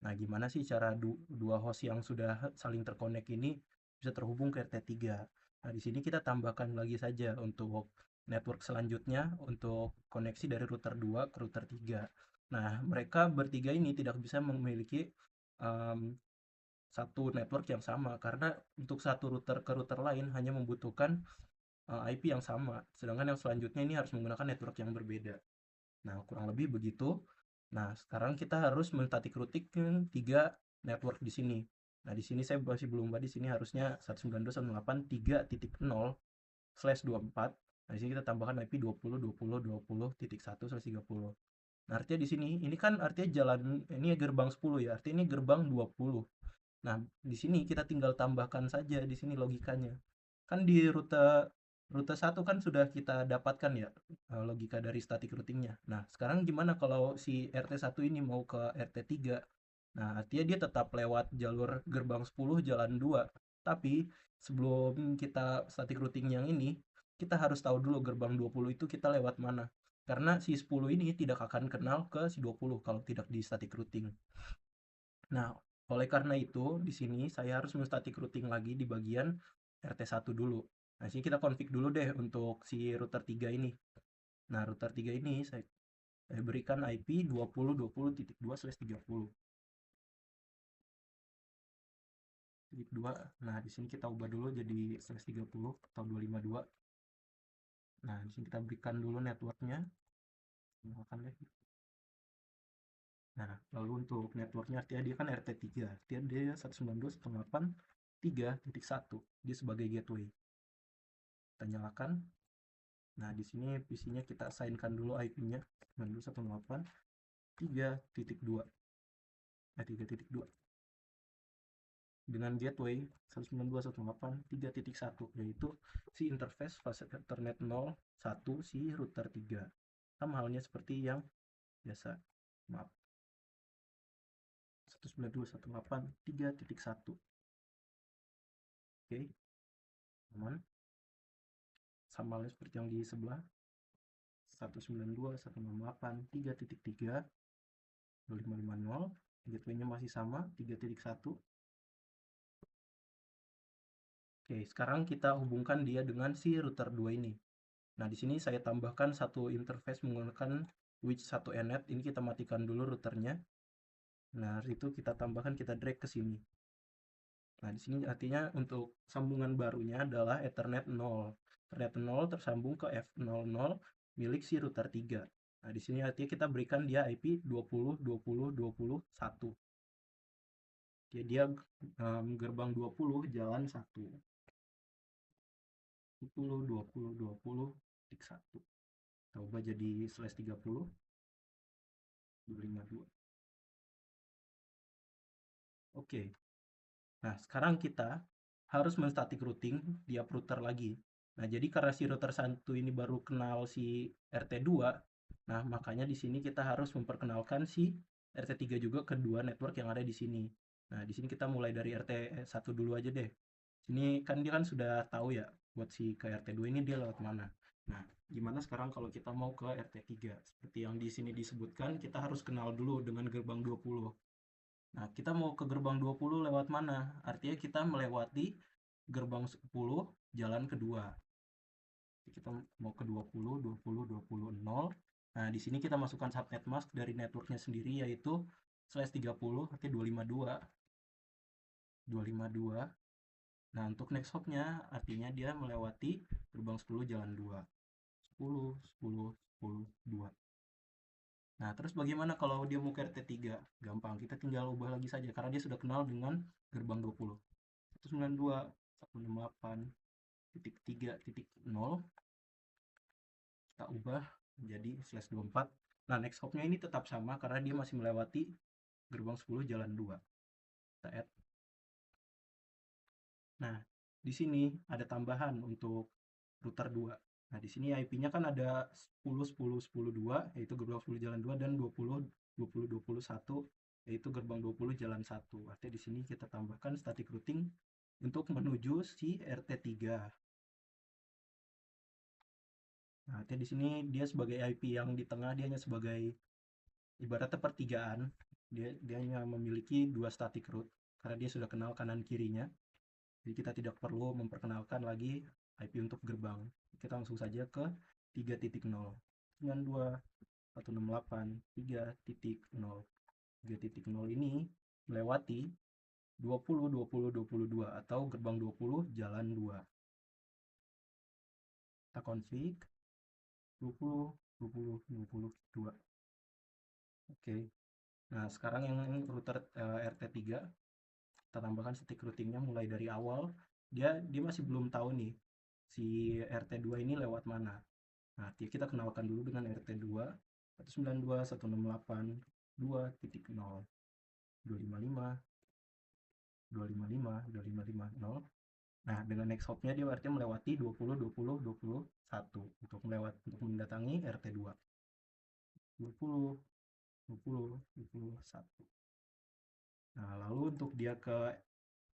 Nah, gimana sih cara dua host yang sudah saling terkonek ini bisa terhubung ke RT3? Nah, di sini kita tambahkan lagi saja untuk network selanjutnya untuk koneksi dari router 2 ke router 3. Nah, mereka bertiga ini tidak bisa memiliki um, satu network yang sama karena untuk satu router ke router lain hanya membutuhkan IP yang sama, sedangkan yang selanjutnya ini harus menggunakan network yang berbeda. Nah, kurang lebih begitu. Nah, sekarang kita harus menstatic routing tiga network di sini. Nah, di sini saya masih belum bahas, di sini harusnya 192.168.3.0/24. Nah, di sini kita tambahkan IP 20.20.20.1/30. Nah, artinya di sini ini kan artinya jalan ini gerbang 10 ya, artinya ini gerbang 20. Nah, di sini kita tinggal tambahkan saja di sini logikanya. Kan di rute rute 1 kan sudah kita dapatkan ya logika dari static routingnya. Nah, sekarang gimana kalau si RT1 ini mau ke RT3? Nah, artinya dia tetap lewat jalur gerbang 10 jalan 2. Tapi sebelum kita static routing yang ini, kita harus tahu dulu gerbang 20 itu kita lewat mana. Karena si 10 ini tidak akan kenal ke si 20 kalau tidak di static routing. Nah, oleh karena itu, di sini saya harus men-static routing lagi di bagian RT1 dulu. Nah, sini kita config dulu deh untuk si router 3 ini. Nah, router 3 ini saya berikan IP 20.20.2/30. 2. Nah, di sini kita ubah dulu jadi /30 atau 252. Nah, di sini kita berikan dulu networknya. Nyalakan deh. Nah, lalu untuk networknya artinya dia kan RT3. Artinya dia 192.168.3.1. Dia sebagai gateway. Kita nyalakan. Nah, di sini PC-nya kita assignkan dulu IP-nya 192.168.3.2. 3.2 dengan gateway 192.168.3.1, yaitu si interface fase Ethernet 0, 1 si router 3. Sama halnya seperti yang biasa. Maaf. 192.168.3.1. Oke. Aman. Sama halnya seperti yang di sebelah. 192.168.3.3. 2550. Gateway-nya masih sama 3.1. Oke, sekarang kita hubungkan dia dengan si router 2 ini. Nah, di sini saya tambahkan satu interface menggunakan switch 1 NF. Ini kita matikan dulu routernya. Nah, itu kita tambahkan, kita drag ke sini. Nah, di sini artinya untuk sambungan barunya adalah Ethernet 0. Ethernet 0 tersambung ke F00 milik si router 3. Nah, di sini artinya kita berikan dia IP 20.20.20.1. Jadi dia gerbang 20 jalan 1. 20, 20, 20, tik 1. Kita ubah jadi /30, 252. Oke. Nah, sekarang kita harus men-static routing tiap router lagi. Nah, jadi karena si router 1 ini baru kenal si RT2, nah makanya di sini kita harus memperkenalkan si RT3 juga ke dua network yang ada di sini. Nah, di sini kita mulai dari RT1 dulu aja deh. Sini kan dia kan sudah tahu ya buat si ke RT2 ini dia lewat mana. Nah, gimana sekarang kalau kita mau ke RT3? Seperti yang di sini disebutkan, kita harus kenal dulu dengan gerbang 20. Nah, kita mau ke gerbang 20 lewat mana? Artinya kita melewati gerbang 10 jalan kedua. Kita mau ke 20, 20, 20, 0. Nah, di sini kita masukkan subnet mask dari networknya sendiri yaitu /30, artinya 252. 252. Nah, untuk next hopnya artinya dia melewati gerbang 10 jalan 2. 10, 10, 10, 2. Nah, terus bagaimana kalau dia mau ke RT3? Gampang, kita tinggal ubah lagi saja karena dia sudah kenal dengan gerbang 20. 192, 168.3.0 kita ubah menjadi /24. Nah, next hopnya ini tetap sama karena dia masih melewati gerbang 10 jalan 2. Kita add. Nah, di sini ada tambahan untuk router 2. Nah, di sini IP-nya kan ada 10 10 10 2 yaitu gerbang 10 jalan 2 dan 20 20 21 yaitu gerbang 20 jalan 1. Artinya di sini kita tambahkan static routing untuk menuju si RT3. Nah, artinya di sini dia sebagai IP yang di tengah, dia hanya sebagai ibaratnya pertigaan. Dia hanya memiliki 2 static route karena dia sudah kenal kanan kirinya. Jadi kita tidak perlu memperkenalkan lagi IP untuk gerbang. Kita langsung saja ke 3.0. 92 168 3.0. 3.0 ini melewati 20 20 22 atau gerbang 20 jalan 2. Kita config 20 20 22. Oke. Nah, sekarang yang router RT3 kita tambahkan static routingnya mulai dari awal. Dia masih belum tahu nih si RT2 ini lewat mana. Nah, kita kenalkan dulu dengan RT2 192 168 2.0 255 255 255 0. Nah, dengan next hopnya dia artinya melewati 20 20 21 untuk mendatangi RT2. 20 20 21. Nah, lalu untuk dia ke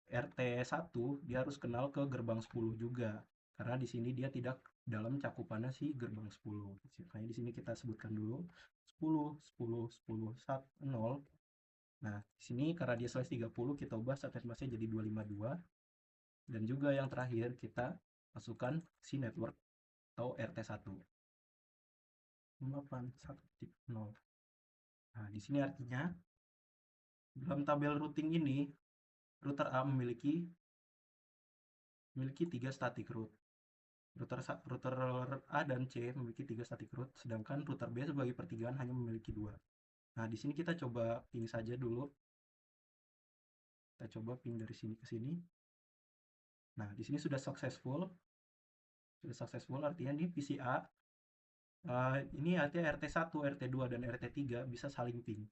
RT1 dia harus kenal ke gerbang 10 juga. Karena di sini dia tidak dalam cakupannya si gerbang 10. Makanya di sini kita sebutkan dulu 10 10 10 1 0. Nah, di sini karena dia size 30 kita ubah subnet masknya jadi 252. Dan juga yang terakhir kita masukkan si network atau RT1. 8.1.0. Nah, di sini artinya dalam tabel routing ini router A memiliki 3 static route. Router A dan C memiliki 3 static route, sedangkan router B sebagai pertigaan hanya memiliki 2. Nah, di sini kita coba ping saja dulu. Kita coba ping dari sini ke sini. Nah, di sini sudah successful. Sudah successful artinya di PCA ini artinya RT1, RT2 dan RT3 bisa saling ping.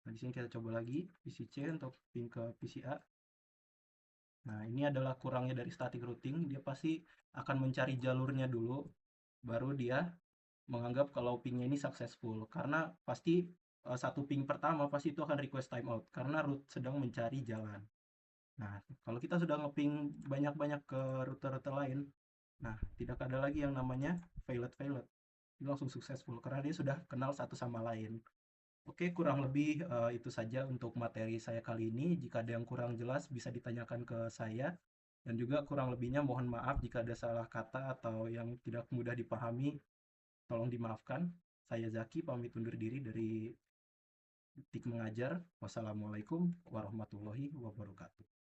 Nah, di sini kita coba lagi PCC untuk ping ke PCA. Nah, ini adalah kurangnya dari static routing. Dia pasti akan mencari jalurnya dulu, baru dia menganggap kalau pingnya ini successful. Karena pasti satu ping pertama pasti itu akan request timeout karena root sedang mencari jalan. Nah, kalau kita sudah ngeping banyak-banyak ke router-router lain, nah tidak ada lagi yang namanya failed. Ini langsung successful karena dia sudah kenal satu sama lain. Oke, kurang lebih itu saja untuk materi saya kali ini. Jika ada yang kurang jelas bisa ditanyakan ke saya. Dan juga kurang lebihnya mohon maaf jika ada salah kata atau yang tidak mudah dipahami. Tolong dimaafkan. Saya Zaki pamit undur diri dari Tik Mengajar. Wassalamualaikum warahmatullahi wabarakatuh.